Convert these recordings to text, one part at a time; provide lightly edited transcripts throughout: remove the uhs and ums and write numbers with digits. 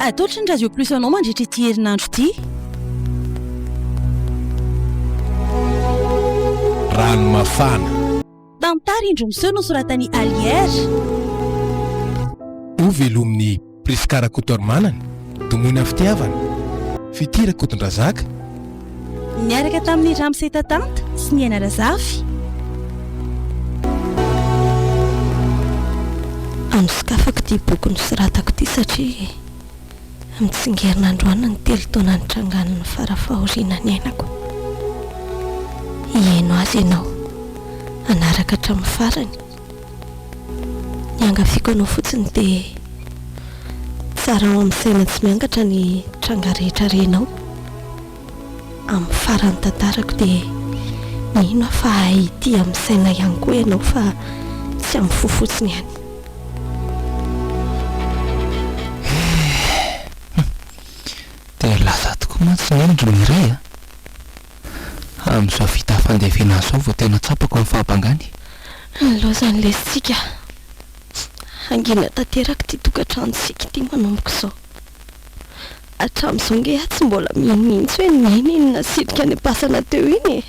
Atolotry ny Radio Plus anao mandritra ity herinandro ity. Rano mafana. Tantara indro miseho nosoratany Alière. Ho velomin'ny Priskara Kotormanana, Domoina fitiavana, Fitira Kotondrazaka. Niaraka tamin'ny Ramsey Tatanta sy ny Aina Razafy. Anosokafako ity boky nosoratako ity satria mitsingerina androana ny 3 taona nitranganana farafahoriana ny ainako. Ieno azy ianao anaraka hatramin'ny farany. Ny angafiako anao fotsiny dia tsara ao amin'ny saina tsy miangatra ny tranga rehetra renao. Amin'ny farany tantarako dia mino aho fa haity amin'ny saina ihany koa ianao fa tsy amin'ny fo fotsiny ihany. Dia lasa tokoa mantsy ny endro iray amin'izao vita fandevina izao vao tena tsapako amin'ny fahabangany. Lozany lesitsika angina tanteraka ity tokantranotsika ity manomboka izao. Hatramin'izao nge tsy mbola mihitsy hoe neny iny nasidrika ny pasana teo iny.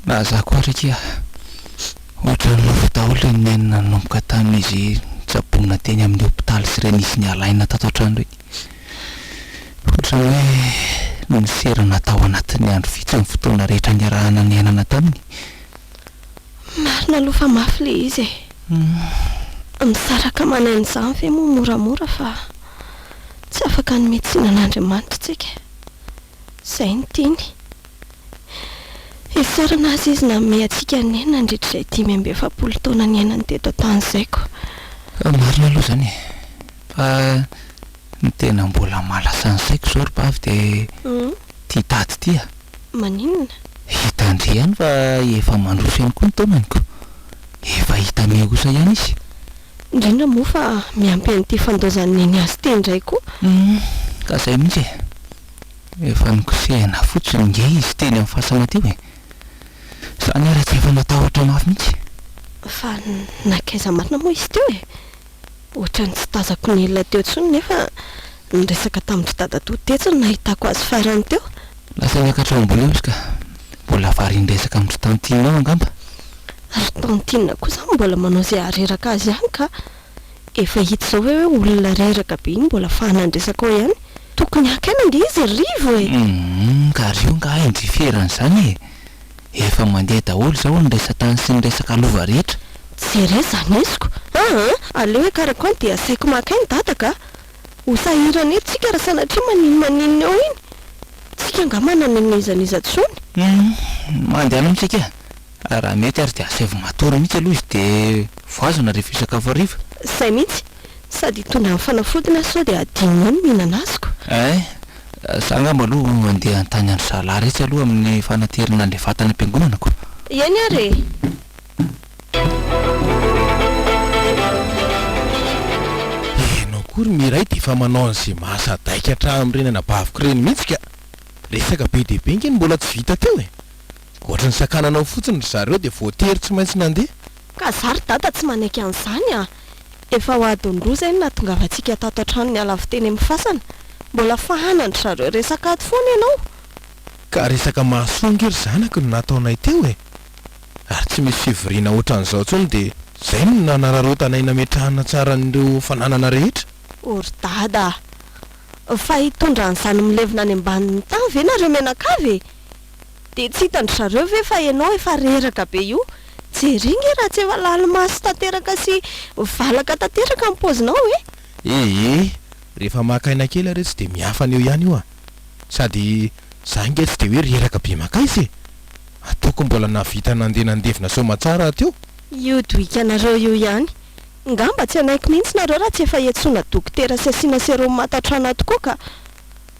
Na za koa rika ohatra ny lofo daholo ny nenina nanomboka tamin'izy tsabona teny amin'ny hopitaly sy renisy ny alaina tato an-trano reny. Ohatra hoe niserana tao anatin'ny andro vitsy ny fotoana rehetra niarahana ny ainana taminy. Marina aloha fa mafy le izy misaraka manain'izany ve moa moramora fa tsy afaka ny metsinan'Andriamanitra tsika. Izay ny tiany. Isarana azy izy nanome antsika ny aina nandritrizay 5 taona ny ainany teto an-tany izay ko. Marina aloha zany fa ny tena mbola malasa ny saiko zao ry bavy dia tia tady tia. Maninona? Hitandre ihany fa efa mandroso ihany koa ny taonany ko. Efa hita mihosa ihany izy. Indrindra moa fa miampy an'ity fandozany neny azy ty indray koa. Ka izay mihitsy efa nikosehana fotsiny nge izy teny amin'ny fasana teo Zany ary tsy efa natahotra mafy mihitsy. Fa nakaiza marina moa izy teo ohatra ny tsy tazako ny olona teo tsony nefa niresaka tamin'ny dadato tetsy nahitako azy farany teo. Lasa miakatra mbola eo izy ka mbola varindresaka amin'ny tantinao angamba. Ary tantina kosa mbola manao izay areraka azy ihany ka efa hita izao hoe olona reraka be iny mbola fahanandresaka ao ihany. Tokony akaina nge izy rivo ka rio nga indry fieran'izany efa mandeha daholo zao ny resatany sy ny resaka lova rehetra. Tsy re zany iziko. Aleo hoe karakony dia asaiko makainy dadaka ho sahirana eto tsika raha sanatria maninona eo iny. Tsika nga manananizaniza tsony. Mandeha amintsika raha mety ary dia asaivo matory mihitsy aloha izy dia voazona rehefa isakafo hariva. Izay mihitsy sady tondra amin'ny fanafodina sao dia adinony mihinana azoko. Za ngamba aloha mandeha antany andro zalahy retsy aloha amin'ny fanaterana an'ilay vatana am-piangonanako. Iany ary Enao kory miray dia efa manao an'izay mahasadaika hatramin'ny renana baviko reny mihitsy ka. Resaka be dia be nge mbola tsy vita teo ohatra ny sakananao fotsiny ry zareo dia voatery tsy maintsy nandeha. ka zary dada tsy manaiky an'izany efa ho adondroza iny nahatongavantsika tato an-trano ny alaviteny amin'ny fasana. Mbola fahanandry zareo resaka ato foana ianao. Ka resaka mahasonga ry zanako no nataonay teo ary tsy misy fivoriana ohatran'izao tsony dia zay no nanararotanaina metrahana tsara n'ireo fananana rehetra. Ory dada fa hitondra n'izany milevina any ambanin'ny tany ve nareo menakavy dia tsy hitandry zareo ve fa ianao efa reraka be io. Jeringe raha tsy efa lalimaso tanteraka sy valaka tanteraka amin'ny paozinao rehefa makaina kely retsy dia miafana eo ihany io sady za nge tsy dia hoe reraka be makaizy ataoko mbola navita nandeha somatsara teo. Io doikanareo io ihany ngamba tsy anaiko mihitsy nareo raha tsy efa etsona dokotera sy asiana serum matatrana tokoa ka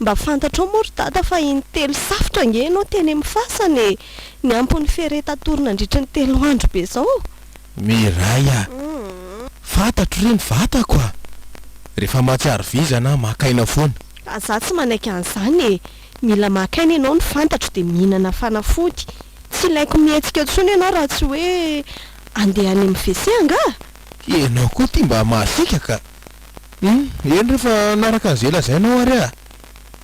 mba fantatra ao mory dada fa intelo safotra nge ianao teny amin'ny fasany ny ampony fereta-torina nandritra ny 3 andro be zao. Miray fantatro reny vatako rehefa mahatsiaro vizana makaina foana. Ka za tsy manaiky an'izany mila makaina ianao ny fantatro dia mihinana fanafody. Tsy ilaiko mihetsika tsony ianao raha tsy hoe andeha any amin'ny WC anga. Ianao koa tia mba mahasika ka eny rehefa naraka zela zay anao ary a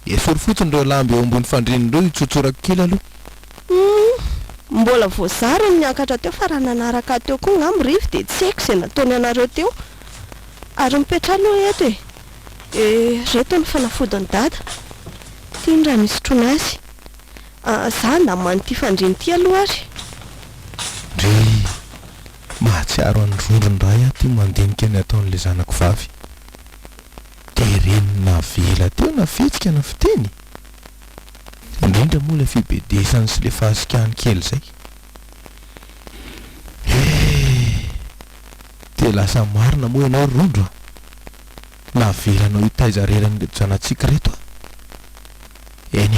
esory fotsiny reo lamby eo ambony fandrinireo itsotsorako kely aloha. Mbola voazary ny miakatra teo fa raha nanaraka teo koa ngam rivo de tsy haiko izay nataony anareo teo ary mipetra aloha eto reto ny fanafodiny dada tiany raha misy trona azy za nda manoty fandriny ty aloha ary ndre mahatsiaro any rondrony ray a ty mandinika ny ataon'le zanako vavy de renina vela teo na fetsika na fiteny indrindra moa le fibedesany sy le fahasikany kely zay de lasa marina moa ianao rondro na velanao hitaiza reran'le janatsika reto a eny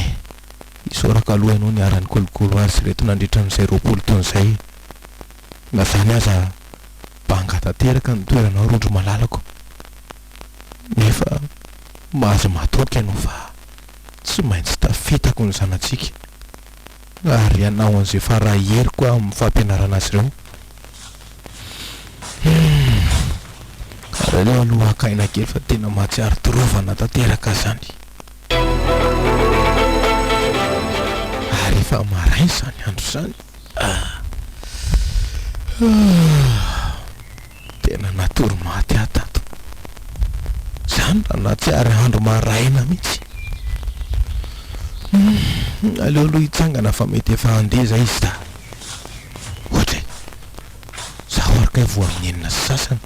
isoraka aloha ianao ny arany kolokolo azy reto nandritra n'izay 20 taona zay na zany aza banga tanteraka ny toeranao rondro malalako nefa mahazo matoka ianao fa tsy maintsy tafitako ny zanatsika ary anao an'izay faraheriko a amin'ny fampianarana azy ireo karaha leo aloha akaina kely fa tena mahatsiaro torovana tanteraka zany ary efa marainy zany andro zany tena natory maty atato zany raha natsiary andro maraina mihitsy aleo aloha hitsangana fa mety efa andeza izy da ohatra zaho araka voa amin'ny enina sasany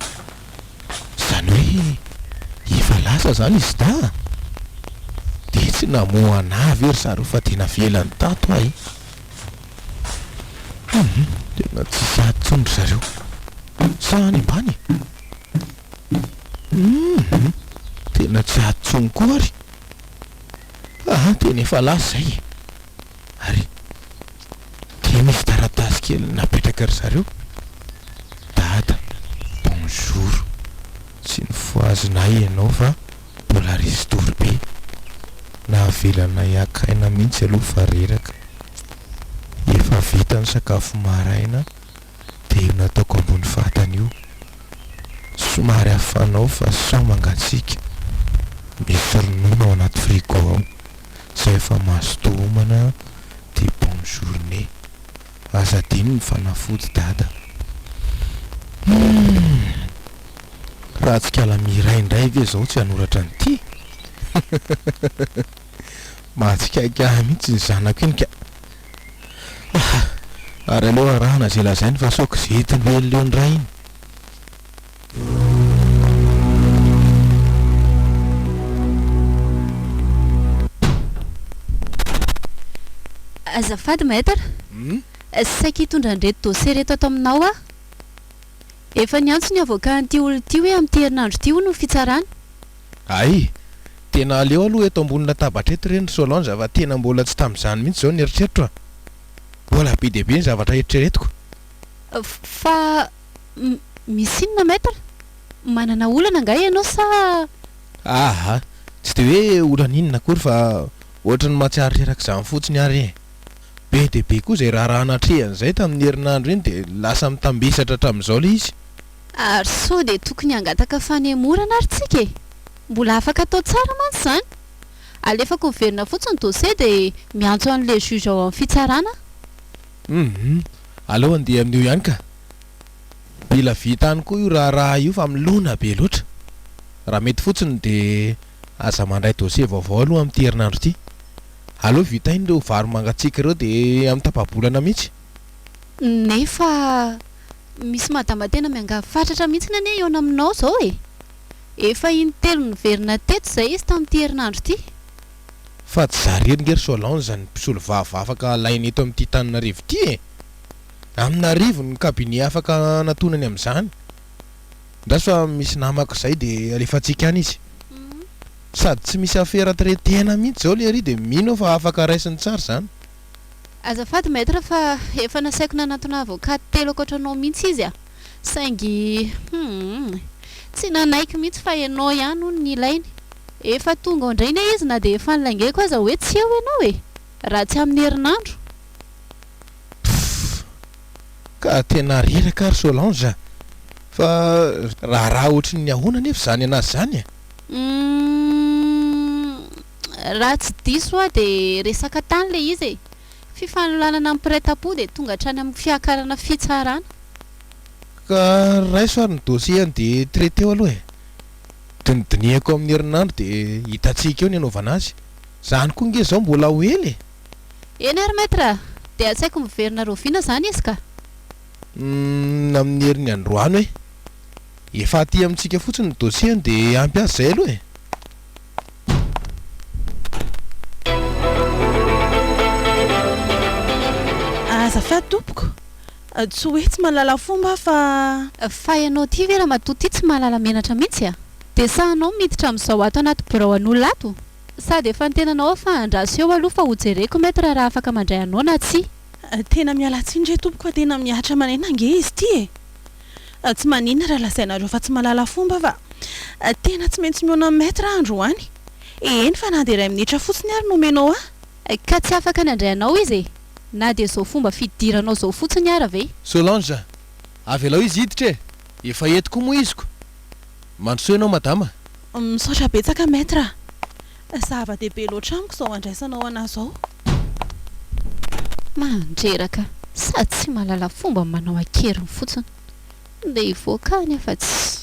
zany hoe efa lasa zany izy da de tsy namoa anavy ery zaro fa tena velany tato ay tena tsy satsondry zareo sany ambany tena tsy atsony koa ary tena efa lasa zay ary de misy taratasy kely napetraka ry zareo dada bonjour tsy ny foazonay ianao fa mbola ristory be na avelanay akaina mihitsy aloha fa reraka efa vita ny sakafo maraina de io nataoko ambony vatany io somary hafanao fa sao mangatsika misy ronono ao anaty frigo ao zay efa mahazo tohomana de bonne journée azadiny ny fanafody dada raha tsy kala miraindray ve zao tsy hanoratra nyty mahatsikaiky mihitsy ny zanako iny ka ary aleo arahana zay lazainy fa saoko zetiny veloleo ny ray iny azafady maître saika hitondra andreto dossier reto ato aminao a efa niantso ny avocat an'ity olo ty hoe amin'ny herinandro ty ho no fitsarana ay tena aleo aloha eto ambony latabatra eto reny Solange fa tena mbola tsy tam'izany mihitsy zao ny eritreritro mbola be de be ny zavatra eritreretiko fa misy inona maître manana olana nga ianao sa tsy de hoe olana inona akory fa ohatrany mahatsiaro reraka zany fotsiny ary be de be koa zay raha anatrehany tamin'ny herinandro iny de lasa mitambesatra hatramin'izao le izy ary so de tokony angataka fanemorana ary tsika mbola afaka atao tsara mantsy zany alefako miverina fotsiny dossier de miantso an'le juge ao amin'ny fitsarana aleo andeha amin'io ihany ka mila vita any koa io raha io fa milona be loatra raha mety fotsiny de aza mandray dossier vaovao aloha amin'ny herinandro ty aleo vita iny reo vary mangatsika reo de amin'ny tapabolana mihitsy nefa misy madama tena miangafatratra mihitsy nane eo aminao zao efa iny telo ny verina teto zay izy tamin'ity herinandro ty fa tsy zarengery Solange zany mpisolo vava afaka alainy eto amin'ity Tananarivo ty Amin'Arivo ny cabinet afaka anatonany amin'izany ndasy fa misy namako zay de alefatsika any izy sady tsy misy afera traitena mihitsy zao le ary de mino fa afaka raisiny tsara zany azafady maître fa efa nasaiko nanatona avocat telo akoatranao mihitsy izy saingy tsy nanaiky mihitsy fa ianao ihany no ny ilainy efa tonga andraina izy na de efa nilaingeko aza hoe tsy eo ianao raha tsy amin'ny herinandro ka tena reraka ary Solange fa raha ohatra ny ahoana nefa zany anazy zany Raha tsy diso a dia resaka tany le izy e, fifanolanana amin'ny mpiray-tampo dia tonga hatrany amin'ny fiakarana fitsarana. Ka raiso ary ny dossier dia traité aloha e, dinidiniako amin'ny herinandro dia hitantsika eo ny anaovana azy. Zany koa nge zao mbola ho ely e. Eny ary maître, dia tsy haiko miverina roviana zany izy ka. Amin'ny herin'ny androany hoe efa aty amintsika fotsiny ny dossier dia ampy azy zay aloha e. Azafady tompoko, tsy hoe tsy mahalala fomba fa ianao ty ve raha matoa ty tsy mahalala menatra mihitsy a? Dia sa anao miditra amin'izao ato anaty birao an'olona ato? Sady efa nitenanao fa andraso eo aloha fa hojereko maître raha afaka mandray anao na tsy? tena miala tsiny ndray tompoko, tena miatra manena nge izy ty e. Tsy maninona raha lazainareo fa tsy mahalala fomba fa tena tsy maintsy miona amin'ny maître androany. Eny fa na dia iray minitra fotsiny ary nomenao ka tsy afaka nandray anao izy e? Na dia zao fomba fidiranao zao fotsiny ara ve? Solange, avy alao izy hiditra e, efa entiko moa iziko. Mandrosoa ianao madama. Misaotra betsaka maître, zava-dehibe loatra amiko zao andraisanao anazy zao. Mandreraka, sady tsy mahalala fomba manao akeriny fotsiny. Dia hivoakany afa tsy.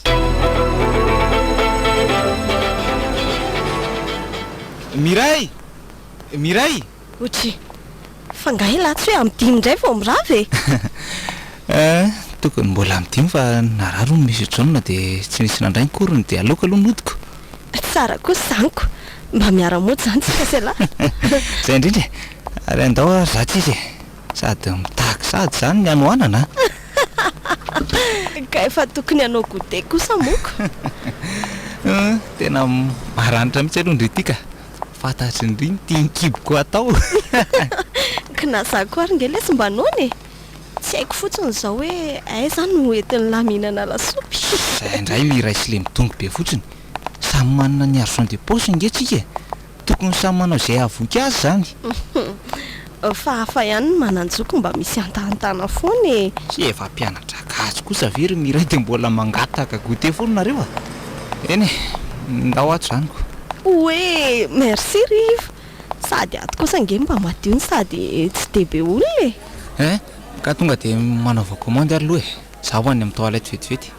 Miray! Miray! Otry, fangahy lahy tsy hoe am'dimy indray vao mirava e. Tokony mbola am'dimy fa nararo ny misy jaune dia tsy nisy nandray ny korony dia aloka aloha nodiko. Tsara kosa zaniko, mba miara-mody zany tsika se lahy. Zay indrindra ary andao ary zatsy izy sady mitaky sady zany ny anoanana. Ka efa tokony hanao goûter kosa moko. Tena maranitra mihitsy aloha ndretika, fantatry ny riny tian-kiboko atao. Kinazako ary nge lesy mba nony e, tsy haiko fotsiny zao hoe ay zany no entin'ny lahy mihinana lasopy. Zay indray miray sy le mitongo be fotsiny, samy manana ny argent de poche nge tsika, tokony samy manao zay avoky azy zany. Fa hafa ihany ny mananjoko mba misy antanintana foana e. Sy efa mpianatra gasy kosa very miray dia mbola mangataka goûter foana nareo a. Eny e, ndao ato zaniko. Oe, merci Rive. Sady ato kosa nge mba madio ny sady tsy dia be olona e. Ka tonga dia manaova commande ary loha e, zaho ho any amin'ny toalette vetivety.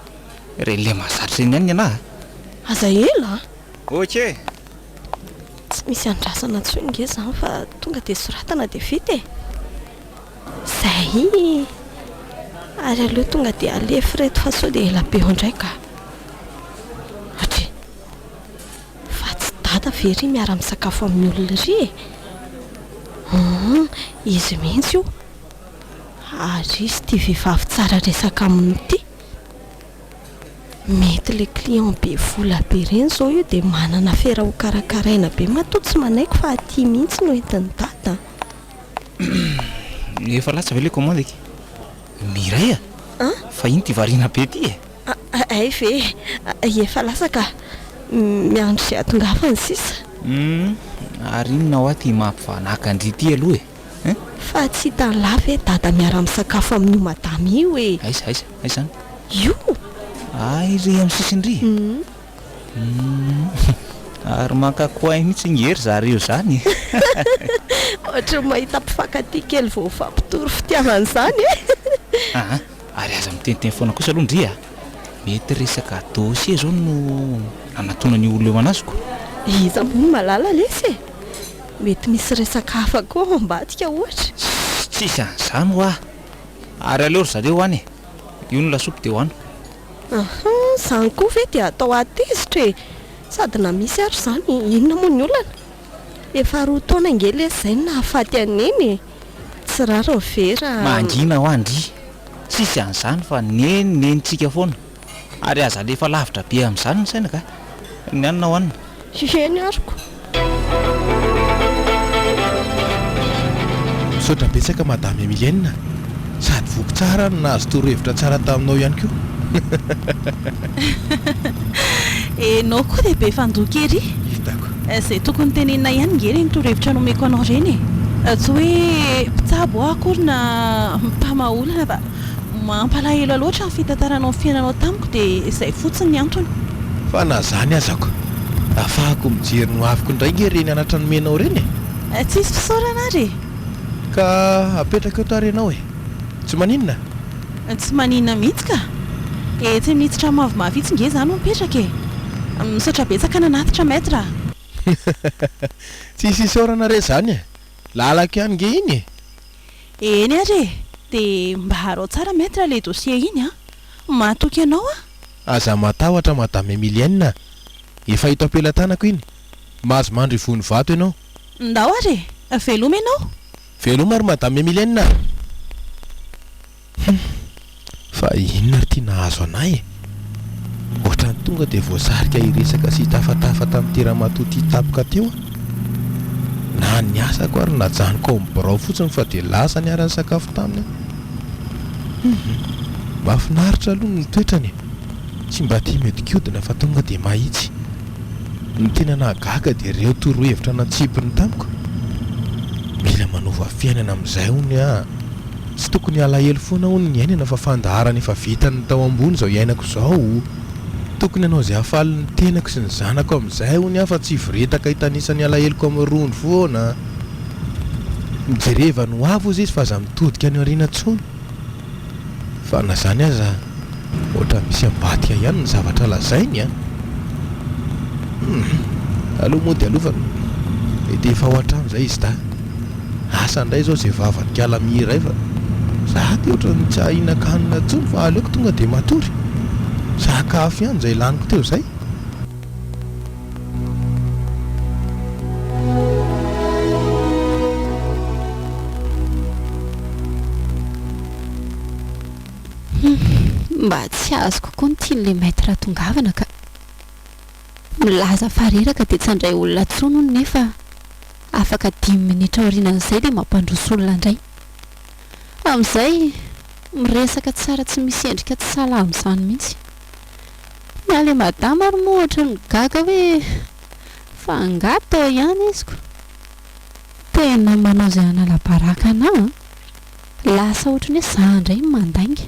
Reny le mahazatra eny ihany ianahy. Aza ela? Ok. Tsy misy andrasana tsoy nge zany fa tonga dia soratana dia vita e. Zay ary aloha tonga dia alefa reto fa sao dia ela be eo indray ka. Otry, fa tsy dada very miara misakafo amin'ny olona ry e. Izy mihitsy io, ary izy tia vehivavy tsara resaka aminy ity. Mety le client be vola be reny zao io dia manana fera ho karakaraina be matoa tsy manaiko fa aty mihitsy no entin'ny dada. Efa latsa ve le commande eky? Miray a? Fa iny ty variana be ty e. Ay ve, efa lasaka miandry zay atongafany sisa. Ary inona ho aty mampivanaka-ndry ty aloha e. Fa tsy hitany lava e dada miara misakafo amin'io madama io e. Aiza aiza aiza zany? Io ay ry amin'ny sisindry. Ary mankakoay mihitsy ngery zareo zany. ohatra mahita mpifankatia kely vao fampitory fitiavana zany e. Ary aza miteniteny foana kosa aloha ndry a, mety resaka dossier zao no anatonany olona eo anaziko. Iza moa malala lesy e, mety misy resaka hafa koa ao ambadika ohatra. Tsisy an'izany ho ary aleoro zareo any e, io no lasopy dia hoano. Zany koa ve dia atao atezitra e, sady na misy ary zany inona moa ny olana. Efa roa taona nge lesy zay nahafaty aneny e, tsy rara vera. Mangina ho andry, tsisy an'izany fa nenitsika foana, ary aza lefa lavitra be amin'izany ny saina ka ny anona hoanina. Eny ariko. Misaotra betsaka madame Emilienne, sady voky tsara no nahazo torohevitra tsara taminao ihany koa. Enao koa dia be fandoky ery. Hitako. Izay tokony tenenina ihany nge reny torohevitra nomeko anao reny e. Tsy hoe mpitsabo akory na mpamaolana fa mampalahelo loatra ny fitantaranao ny fiainanao tamiko dia izay fotsiny ny antony. Fa na zany azako, afahako mijery no aviko indray nge reny anatra nomenao reny e tsisy fisaorana ary ka apetraka eto arenao e tsy maninona tsy maninona mihitsy ka tsy minitsitra mavomavitsy nge zany mipetraka e misaotra betsaka nanatitra maître tsisy isaorana re zany e lalaka ihany nge iny e eny ary dia mba harao tsara maître le dossier iny a mahatoky ianao a aza matahotra madame Emilienne efa hito ampelantanako iny mahazo mandry vony vato ianao ndao ary veloma ianao veloma ary madame Emilienne fa inona ry tia nahazo anay e ohatrany tonga dia voasarika hiresaka sy hitafatafa tamin'ny teramatoa tia tapoka teo na ny asako ary najanoko ao mibirao fotsiny fa dia lasa ny arany sakafo taminy mahafinaritra aloha ny toetrany tsy mba tia medikodina fa tonga dia mahitsy ny tena nahagaga dia ireo torohevitra natsipiny tamiko mila manova fiainana amin'izay hony a tsy tokony alahelo foana hony ny ainana fa fandaharana efa vitany tao ambony izao iainako izao tokony ianao izay hafaly ny tenako sy ny zanako amin'izay hony a fa tsy viretaka hitanisany alaheloko amin'ny rony foana mijereva no avo izy fa aza mitodika ny ariana tsony fa na zany aza ohatra misy ambatika ihany ny zavatra lazainy a aloha moa dia aloha fa mety efa ao an-trano izay izy ta asa indray izao izay vavanikala miray fa za dia ohatra ny tsy ahina-kanina tsony fa aleoko tonga dia matory sakafo ihany izay laniko teo izay mba tsy azoko koa ny tian'le maître tongavana ka milaza fareraka dia tsy andray olona tsono nefa afaka 10 minitra aorinan'izay dia mampandroso olona indray amin'izay miresaka tsara tsy misy endrika tsy salama izany mihitsy miale madama ary moa ohatra ny gaga hoe fa angato ihany iziko tena manao izay anala-baraka anao lasa ohatry ny hoe za indray mandainga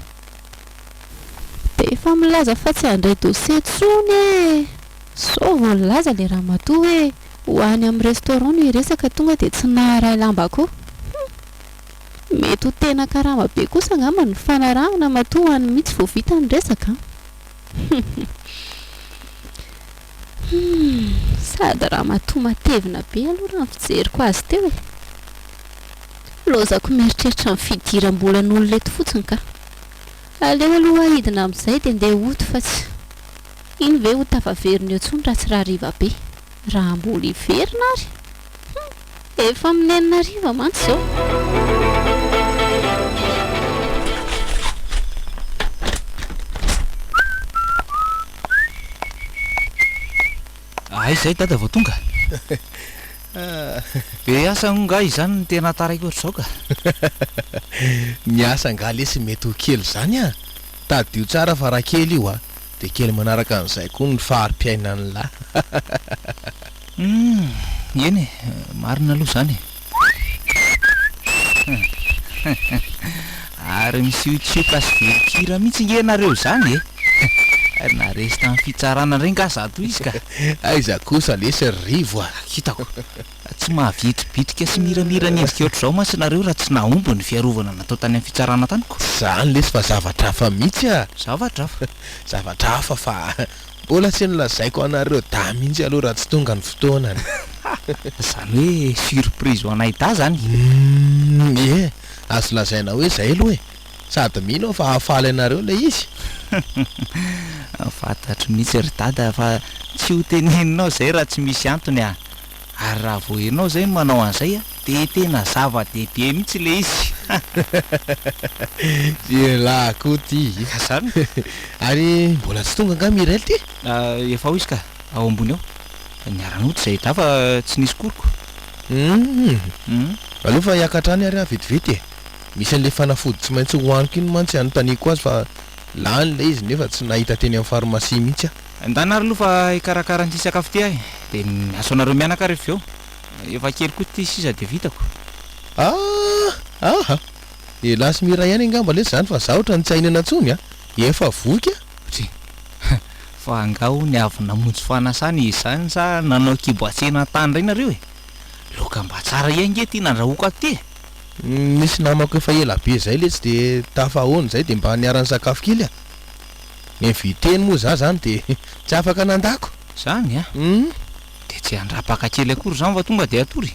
dia efa milaza fa tsy handray dossier tsony e sao voalaza le raha matoa hoe ho any amin'ny restaurant no iresaka tonga dia tsy naharay lamba koa mety ho tena karama be kosa angamba ny fanarahana matoa any mihitsy vao vita ny resaka sady raha matoa matevina be aloha raha ny fijeriko azy teo e lozako mieritreritra ny fidiram-bolan'olona eto fotsiny ka aleo aloha ahidina amin'izay dia ndeha oto fa tsy iny ve ho tafaverina eo tsony raha tsy raha riva be raha mbola hiverina ary efa minenina riva mantsy izao ay izay dada vao tonga be asa nga izany ny tena taraiky ohatr'izao ka ny asa nga lesy mety ho kely izany a tadio tsara fa raha kely io a dia kely manaraka an'izay koa ny fahari-piainany lahy eny e marina aloha izany ary misy tsioka sy velokira mihitsy nge nareo izany e na resy tamin'ny fitsarana indray nga zato izy ka aiza kosa lesy rivo a hitako tsy mahavitribitrika sy miramira ny endrika ohatr'izao mantsy nareo raha tsy nahombo ny fiarovana natao tany amin'ny fitsarana taniko zany lesy fa zavatra hafa mihitsy a zavatra hafa zavatra hafa fa mbola tsy nilazaiko anareo da mihitsy aloha raha tsy tonga ny fotoanany zany hoe surprise ho anay da zany e azo lazaina hoe zay aloha e sady mino aho fa hahafaly anareo ilay izy fantatro mihitsy ry dada fa tsy ho teneninao zay raha tsy misy antony a ary raha vo enao zay no manao an'izay a dia tena zava-dehibe mihitsy le izy lahy koa ty zany ary mbola tsy tonga nga miray ty efa ho izy ka ao ambony ao niaranoto zay da fa tsy nisy koriko aloha fa hiakatrany ary vetivety e misy an'le fanafody tsy maintsy hohaniko iny mantsy anontaniako azy fa lany le izy nefa tsy nahita teny amin'ny farmasia mihitsy a andana ary aloha fa hikarakara an'ity sakafo ty ahy dia aso anareo mianaka rehefa eo efa kely koa ty sisa dia vitako aha lasy miray ihany angamba lesy zany fa za ohatra ny tsy hainana tsony a efa voky a tsy fa angao ny avy namonjy fanasana izany sa nanao kiboatsena tany ray nareo e loka mba tsara iange ty nandrahoaka ty misy namako efa ela be zay le tsy de tafahoany zay de mba niarany sakafo kely a ny viteny moa za zany de tsy afaka nandako zany a de tsy andrapaka kely akory zany fa tonga de atory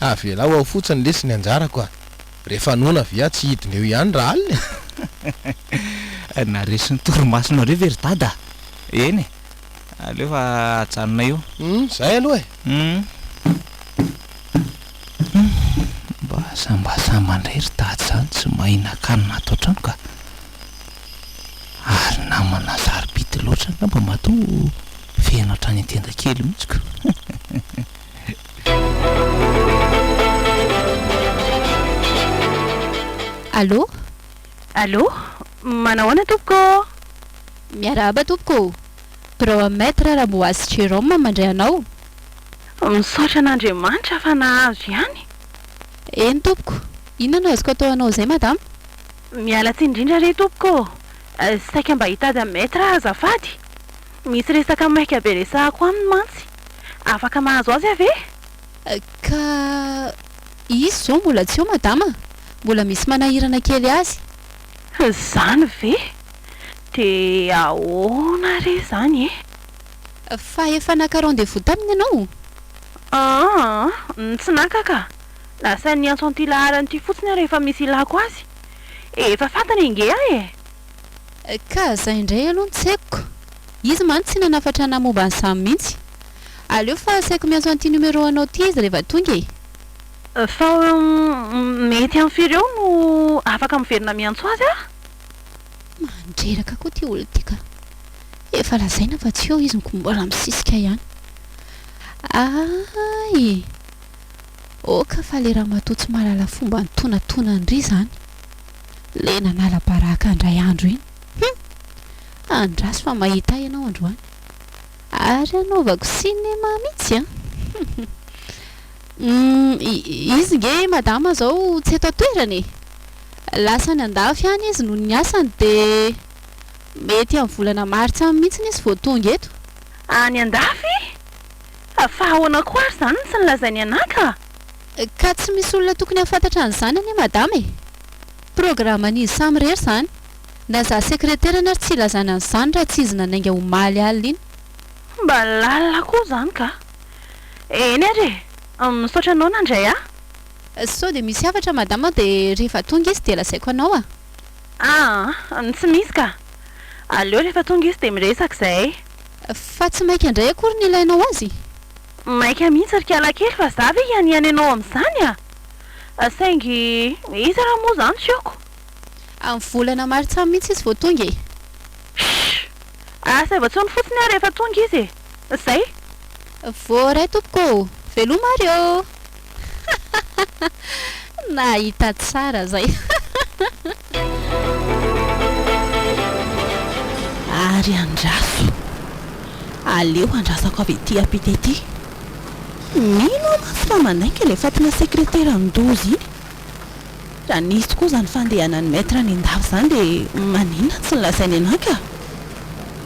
avela ao fotsiny lesy ny anjarako a rehefa nona via tsy hidiny eo ihany raha alina naresy ny torimasonao re very dada eny e aleo fa ajanona eo zay aloha e mbasa mandray ry dady zany tsy mahina-kanina ato an-trano ka ary namana zarobity loatra ngamba mato feno hatrany antenda kely mihitsy ko Allô? Allô? Manahoana tompoko? Miarahaba tompoko. Maître Raboasy Jérôme mandray anao. Misaotra an'Andriamanitra fa nahazo ihany. Eny tompoko. Inona no azoko ataonao zay madama? Miala tsiny indrindra re tompoko. Saika mba hitady maître azafady. Misy resaka maika be resahako aminy mantsy. Afaka mahazo azy ave? Ka izy zao mbola tsy eo madama. Mbola misy manahirana kely azy. Zany ve? De ahoana re zany e? Fa efa naka rendez-vous taminy ianao? Tsy nakaka. Lasa ny antso an'ity laharanyity fotsiny rehefa misy ilako azy. Efa fantany inge ahy e. Ka zay indray aloha tsy haiko. Izy man tsy nanafatra na momba ny samy mihitsy. Aleo fa saiko miantso an'ity numéro anao ty izy rehefa tonga e. Fa mety amin'ny fireo no afaka miverina miantso azy a? Mandreraka koa ty olo ty ka. Efa lazaina fa tsy eo izy mbola misisika ihany. Ay. Ka fa le raha matotsy malala fomba nitonantonandry zany. Le nanala baraka andray andro iny. Andraso fa mahita ianao androany. Ary anaovako cinéma mihitsy a. Izy nge madama zao tsy eto toerany. Lasa ny andafy ihany izy noho ny asany de mety amin'ny volana martsa mihitsy izy vao tonga eto. Any andafy? Fa ahoana koa ary zany tsy nilazainy anaka? Ka tsy misy olona tokony hafantatra an'izany anie madama e. Programan'izy samy rery zany. Na za sekretera na tsy ilazana an'izany raha tsy izy nanainga omaly alina iny. Mba lalina koa zany ka. Eny ary misaotra anao nandray a? Sao de misy hafatra madama de rehefa tonga izy de lazaiko anao a. Tsy misy ka. Aleo rehefa tonga izy de miresaka zay. Fa tsy maika indray akory ny ilainao azy. Maika mihitsy ry kiala kely fa za ve ihany anao amin'izany a? Saingy izy raha moa zany sioko. Amin'ny volana martsa mihitsy izy vao tonga e. Asa efa-tsony fotsiny a rehefa tonga izy e. Zay? Voaray tompoko. Veloma reo. Nahita tsara zay. Ary andraso. Aleo andrasako avy ety apita ety. Mino masy fa manaiky le fatina sekretera ndozy iny. Raha nisy tokoa zany fandehanan'ny maître ny andafy zany de maninona tsy nilazainy anaka?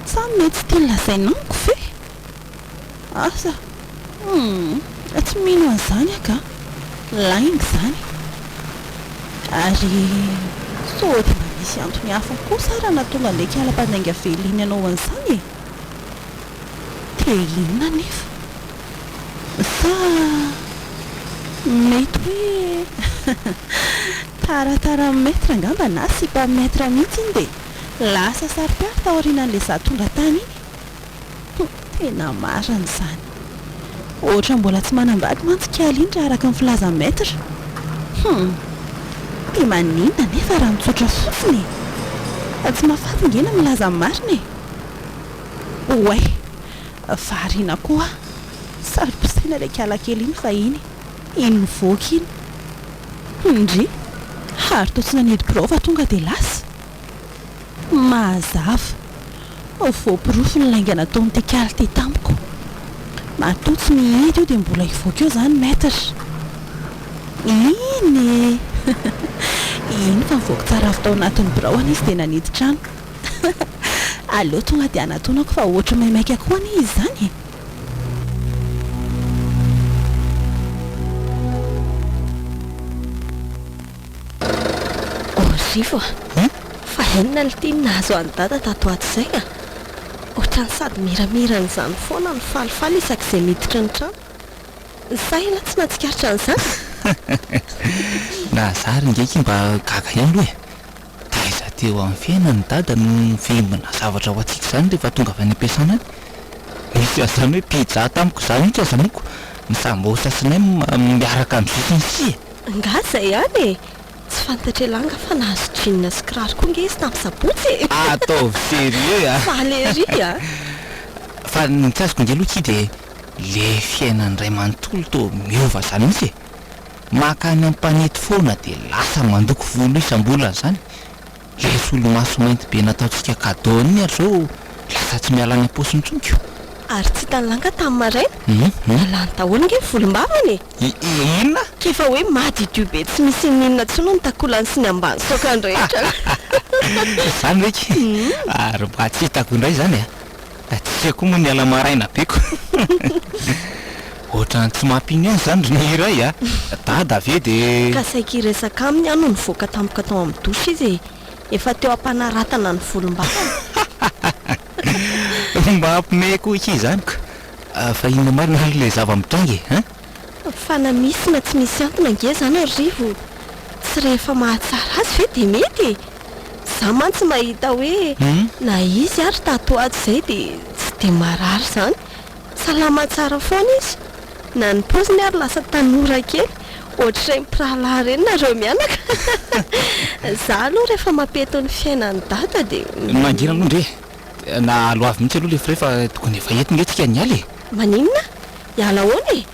Sa mety tsy tia nilazainanako fe? Asa tsy mino an'izany aka. Laingy zany. Ary sao de mba misy antony hafa kosa raha natonga an'ilay kialam-panainga veliny anao an'izany e. Te inona nefa? Sa mety hoe taratara maître angamba na sy pa maître mihitsy iny de lasa sary-piary taorianan'ilay za tonga tany iny. Tena marina izany. Ohatra mbola tsy manambady mantsy kialindra araka ny filazan'ny maître. De maninona nefa raha mitsotra fotsiny. Tsy mahafaty ngena milaza marina e. Oay, variana koa. Sary-posaina ilay kiala kely iny fa iny mivoaka iny. Ndre, ary toa tsy nanidy prova tonga de lasa. Mazava. Voapirofo ny laingana ataon'ity kiala ty tamiko. Matoa tsy mihidy io de mbola hivoaka eo zany maître. Iny iny fa mivoaka tsara avy tao anatin'ny braony izy de nanidy trano. aleo tonga dia anatonako fa ohatra maimaika koa any izy zany. Rivo fa henona ny tiany nahazo any dada tato ato izay a ohatrany sady miramirana izany foana ny falifaly isak'izay miditra ny trano zay la tsy nahatsikaritra an'izany. na zary ngeky mba gaga ihany loha taiza teo amin'ny fiainany dada no vembona zavatra ho atsika izany rehefa tonga avy any am-piasana any misy azany hoe pizza tamiko izany mihitsy aza moko ny sambo sasinay miaraka amin'ny sisiny si nga zay ihany e tsy fantatra langa fa nahazo drinina sy kiraro koa nge izy tamin'ny sabotsy ataovy sérieux a falery a fa ny tsy azoko nge aloha tsy dia le fiainany ray manontolo to miova zany mihitsy e makany ampanety foana dia lasa mandoko volo isam-bolana zany le solomaso mainty be nataontsika cadeau iny ary zao lasa tsy miala any am-paosiny tsonko ary tsy hitany langa tamin'ny maraina alany daholo nge volombavany e inona kefa hoe madidio be tsy misy ninona tsono ny takolany sy ny ambany sokany rehetra zany reky ary mba tsy hitako indray zany a tsika koa moa ny ala maraina beko ohatrany tsy mampiny ihany zany ry ny iray a dada ave de ka saika iresaka aminy ano ny voaka tampoka tao amin'ny dosy izy efa teo ampanaratana ny volombavany mba ampimeko iki zany ka fa inona marina le zava-mitrangy fa na misy na tsy misy antona nge zany Rivo tsy rehefa mahatsara azy ve dia mety za mantsy mahita hoe na izy ary tato ato izay dia tsy dia marary zany salama tsara foana izy na ny poziny ary lasa tanora kely ohatr'izay mipirahalahy reny nareo mianaka za aloha rehefa mampeto ny fiainany dada dia mangina aloha ndre na aloavy mihitsy aloha rehefa tokony efa entinge tsika nialy maninona hiala ahoana e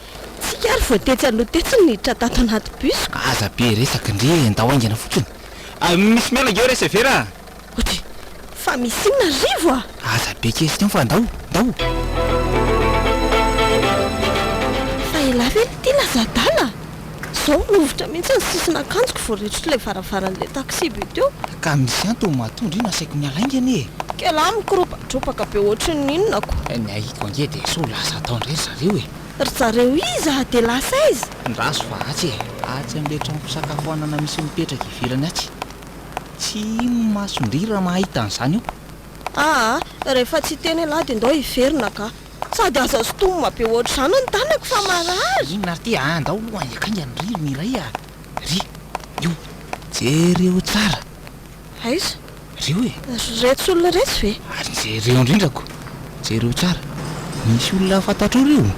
tsika ary voatetsy aloha tetsy niditra tato anaty bus aza be resaka ndre ndao aingana fotsiny misy miala ngeo resa vera ohatry fa misy inona Rivo a aza be kesy teo fa ndao fa ela ve ty lazadala zao novotra mihitsy ny sisina akanjoko voaretrotro ilay varavaran'ilay taxi be teo ka misy antony mahatondra iny asaiko miala aingany e kela mikropatropaka be ohatry ny ninonako ny aiko ange dia so lasa ataondre zareo e ry zareo iza dia lasa izy ndraso fa atsy amin'ilay trano fisakafoanana misy mipetraka ivelany atsy tsy masondrira mahita an'izany io rehefa tsy teny elahy dia ndao hiverina ka sady aza sotomma be ohatr' izany ny tanako fa marary inona ary ty andao aloha anyakaingany ririny iray a ry io jereo tsara aiza reo e retsy olona retsy ve ary jereo indrindrako jereo tsara misy olona fantatro reo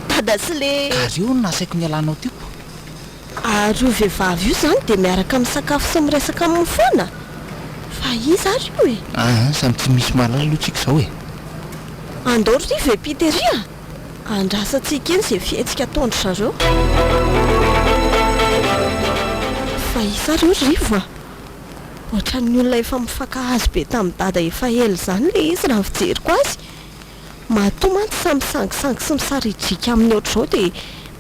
dada sy le areo nasaiko ny alanao teo ary io vehivavy io zany dia miaraka amin'ny sakafo sy miresaka amin'ny foana fa iza ary io e samy tsy misy malala aloha tsika zao e andao Rivo e piteria andrasantsika eny izay fietsika ataondry zareo fa iza reo Rivo a ohatran'ny olona efa mifankahazo be tamin'ny dada efa ela zany le izy raha fijeriko azy mahatoa mantsy samy sangisangy sy misaridrika amin'ny ohatr'izao dia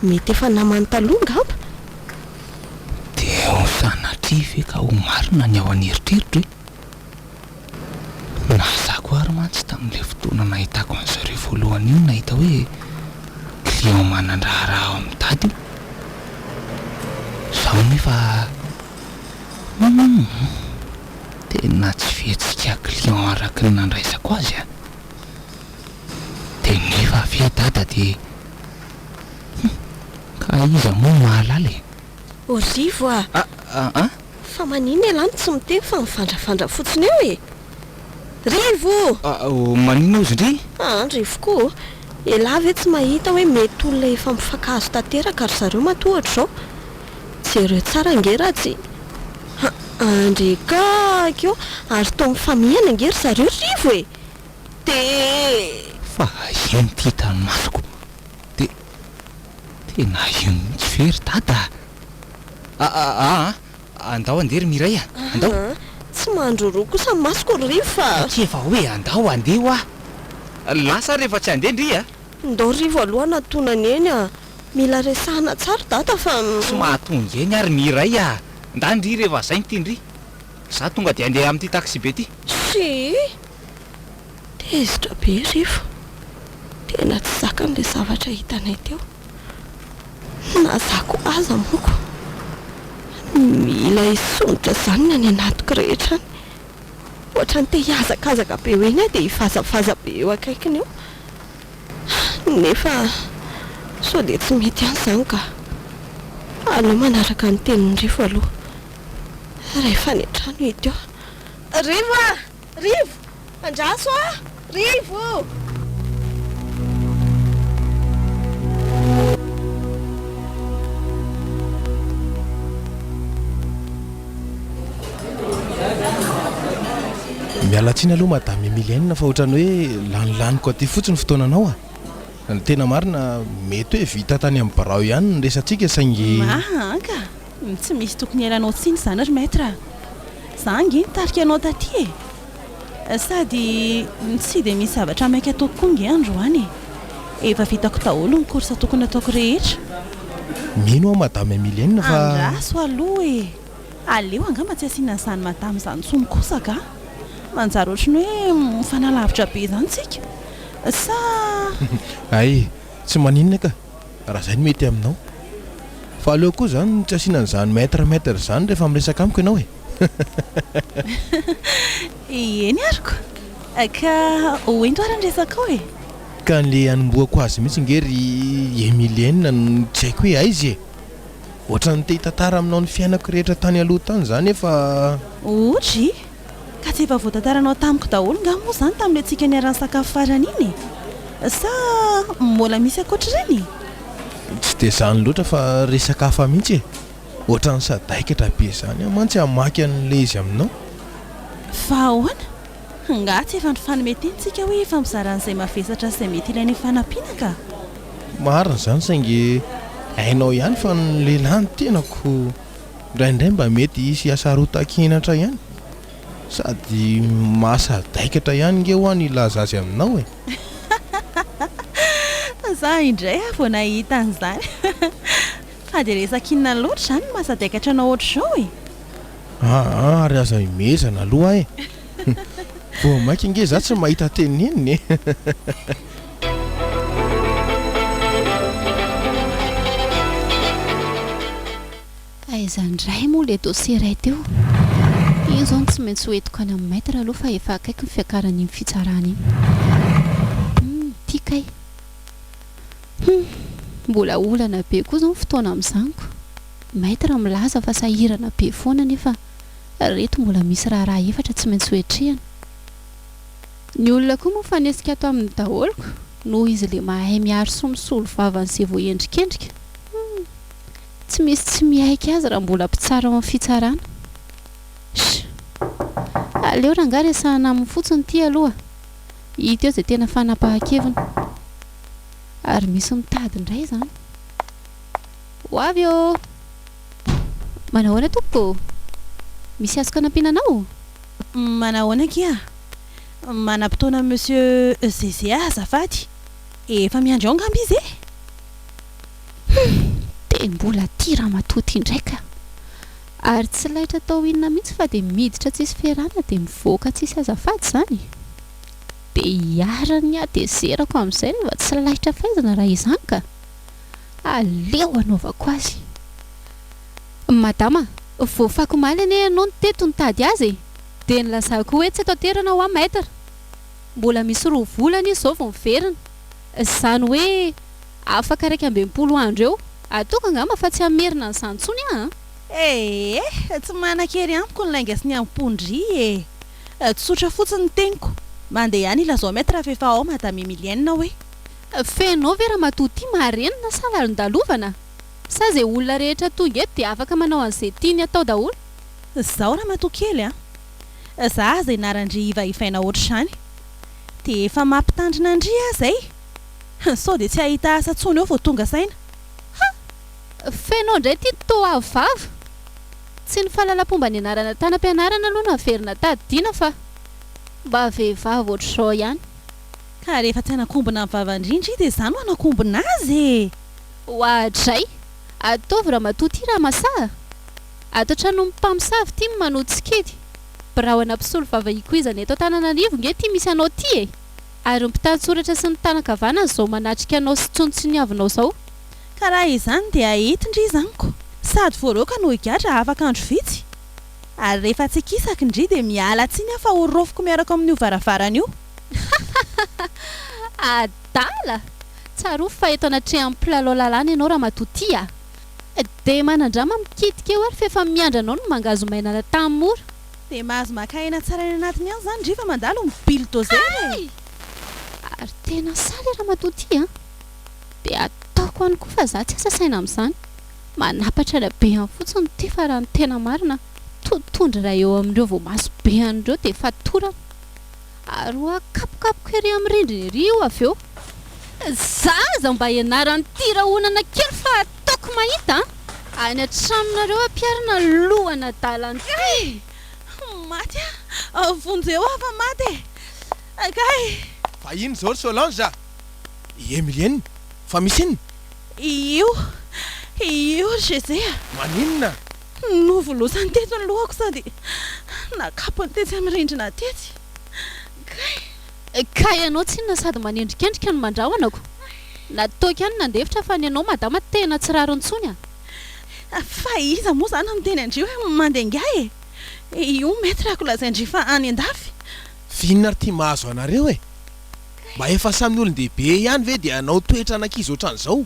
mety efa namany taloha ngamba dia ho sanatry ve ka ho marina ny ao an'eritreritra hoe nazako ary mantsy tamin'ilay fotoana nahitako an'izareo voalohany io nahita hoe client manandraharaha ao amin'ny dady io zaho nefa tena tsy fihetsika client araky ny nandraisako azy a dia nefa avy dada dia ka iza moa mahalala e Rivo a fa manina elany tsy miteny fa mivandravandra fotsiny eo e Rivo manina ozy ndry Rivo koa elahy ve tsy mahita hoe mety olona efa mifankahazo tanteraka ary zareo matohatra zao jereo tsara nge raha tsy andrekakeo ary to mifamihana nge ry zareo Rivo e dia fa ino ty hitany masoko dia tena ino tsy very dada andao andery miray a andao tsy mandroroa kosa masoko Rivo fa tsy efa hoe andao andeho lasa rehefa tsy andeha ndry a ndao Rivo aloha natonany eny a mila resahana tsara dada fa tsy mahatonga eny ary miray a nda ndry rehefa zay ny ty ndry za tonga dia andeha amin'ity taxi be ty. sy tezitra be revo tena tsy zakan'ilay zavatra hitanay teo na zako aza moko mila isonitra zany ny any anatiko rehetra any ohatra ny te hiazakazaka be hoe iny ahy dia hifazafaza be eo akaikiny eo nefa sao dia tsy mety any zany ka aleo manaraka ny teniny rivo aloha rehefa ny an-trano eto eo rivo a rivo andraso a rivo mialatsiana aloha madame Emilienne fa ohatrany hoe lanolaniko aty fotsiny fotoananao a ny tena marina mety hoe vita tany amin'ny barao ihany ny resantsika saingy ka tsy misy tokony elanao tsiny zany ry maître zangy nitarika anao taty sady tsy dia misy zavatra maika ataoko koa nge androany efa vitako daholo ny korsa tokony ataoko rehetra mino aho madame Emilienne fa andraso aloha aleo angamba tsy asiana izany madame izany tsony kosaka manjary ohatrany hoe mifanalavitra be zany tsika sa ay tsy maninona ka raha izay no mety aminao fa aleo koa zany tsy asiana n'izany maître zany rehefa miresaka amiko ianao eny ariko ka hoento ary nresaka ao ka nle anomboako azy mihitsy ngery Emilienne no tsy haiko hoe aizy ohatra ny te hitantara aminao ny fiainako rehetra tany aloha tany zany efa ohatra ka tsy efa voatantaranao tamiko daholo nga moa zany tamin'ilay tsika niarany sakafo farany iny sa mbola misy akoatr'ireny tsy dia zany loatra fa resaka hafa mihitsy ohatra ny sadaikatra be zany mantsy hamaky an'le izy aminao fa ahoana nga tsy efa nyfanometentsika hoe efa mizaran'izay mavesatra izay mety ilainy fanampiana ka marina zany saingy hainao ihany fa ny lehilahy ny tenako indraindray mba mety hisy asarotan-kenatra ihany sady mahasadaikatra ihany nge ho any ilaza azy aminao za indray vao nahita an'izany fa dia resakinona loatra zany mahasadaikatra anao ohatr'izao ary aza imezana aloha vao mainka nge za tsy mahita tenineny aizandray moa le dossier ray teo io zao tsy maintsy hoentiko any amin'ny maître aloha fa efa akaiky ny fiakarany iny fitsarana iny tiakay mbola olana be koa zao fotoana amin'izaniko maître milaza fa sahirana be foana nefa reto mbola misy raha efatra tsy maintsy hoetrehana ny olona koa moa fanesika ato amin'ny daholoko noho izy le mahay miaro sy misolo vavan'izay vao endrikendrika tsy misy tsy mihaika azy raha mbola mpitsara ao amin'ny fitsarana aleo raha nga resahana amin'ny fotsiny ty aloha hita eo izay tena fanapahan-kevina ary misy mitady indray zany ho avy eo manahoana tompoko misy azoko anampinanao manahoana kia manam-potoana monsieur Zezé azafady efa miandry ao angamba izy dia mbola tia raha matoty indraika ary tsy laitra tao inona mihitsy fa dia miditra tsisy fiarana dia mivoaka tsisy azafady zany dia hiarany aho dia zerako amin'izay rehefa tsy laitra faizana raha izany ka aleo anaovako azy madama voafako maly anie ianao ny teto nitady azy dia nilazako hoe tsy atao terana ho amin'ny maître mbola misy 2 volana izy zao vao miverina izany hoe afaka 20 andro eo ataoko angamba fa tsy hamerina n'izany tsony tsy manan-kery amiko ny lainga sy ny ampondry tsotra fotsiny ny teniko mandeha ihany ilazao maître rehefa efa ao madame Emilienne hoe fenao ve raha matoty marenina sa lalondalovana sa izay olona rehetra tonga eto dia afaka manao an'izay tiany atao daholo zaho raha matokely za izay narandry ivaivaina ohatr'izany dia efa mampitandrina andry zay sao dia tsy ahita asa tsony eo vao tonga saina fenao indray ty to avava tsy ny fahalalam-pomba ny anarana tanam-pianarana aloha naverina tadiana fa mba vehivavy ohatr'izao ihany ka rehefa tsy hanakombona amin'ny vavandrindra dia izany ho hanakombona azy hoadray ataovy raha matoty raha masaha ato trano mpamosavy ty manoto tsikidy birahona mpisolo vavaikoizana eto Antananarivo nge ty misy anao ty e. Ary mpitan-tsoratra sy ny tanan-kavana zao manatrika anao sy tsontsiniavinao zao. Ka raha izany dia hitindry izaniko. Sady voaroka no higadra afaka andro vitsy. Ary rehefa tsy kisaky indry dia miala tsiny afa horofoko miaraka amin'io varavarana io. Adala! Tsaro fa eto anatrehan'ny mpilalao lalàna ianao raha matoty a. Dia manandrama mikitika eo ary fa efa miandra anao no mangazo mainana tamin'ny mora. Dia mahazo maka aina tsara ny anatiny ihany izany ndry fa mandalo mibily dozera. Ary tena saly raha matoty a. Dia ataoko any koa fa za tsy asasaina amin'izany. Manapatra raha be any fotsiny ty fa raha ny tena marina. Totondra raha eo amin'ireo vao maso be an'ireo dia efa torana. Ary ho akapokapoka ery amin'ny rindrina ery io avy eo. Zaza mba ianaran'ny tiraonana kely fa ataoko mahita any atraminareo ampiarina lohana dalany ty. Maty a, vonjeo afa maty. Akay. Fa ino zao Solange? Emilienne, fa misy inona? Io José. Maninona? Novolosany teto ny lohako sady nakapony tetsy amin'ny rindrina tetsy. Ka ianao tsy inona sady manendrikendrika ny mandrahonako. Nataoko ihany nandefitra fa ny ianao madama tena tsy raro intsony a. Fa iza moa zany miteny andrio hoe mandenga e. Io mety raha kolazaindry fa any andafy. Finona ary tia mahazo anareo e? Mba efa samy olon-dehibe ihany ve dia anao toetra anankizy ohatran'izao?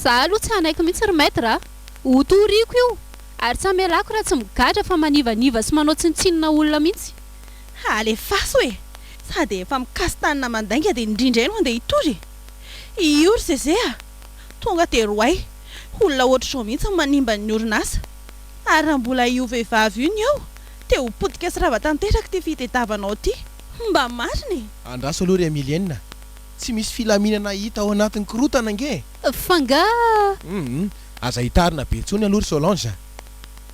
Za aloha tsy hanaiky mihitsy ry maître a. Hotoriako io. Ary tsy amelako raha tsy migadra fa manivaniva sy manao tsintsinina olona mihitsy. Alefaso e. Sady efa mikastanina mandainga dia indrindra eny mandeha hitory. Io ry Zezé a. Tonga dia roay. Olona ohatr'izao mihitsy manimba ny orinasa. Ary raha mbola io vehivavy io ny eo dia ho potika sy rava-tanteraka ty fitadiavanao ty. Mba mariny. Andraso aloha ry Emilienne. Tsy misy filaminana hita ao anatin'ny korotana nge. Fanga. Aza hitarina be intsony aloha ry Solange.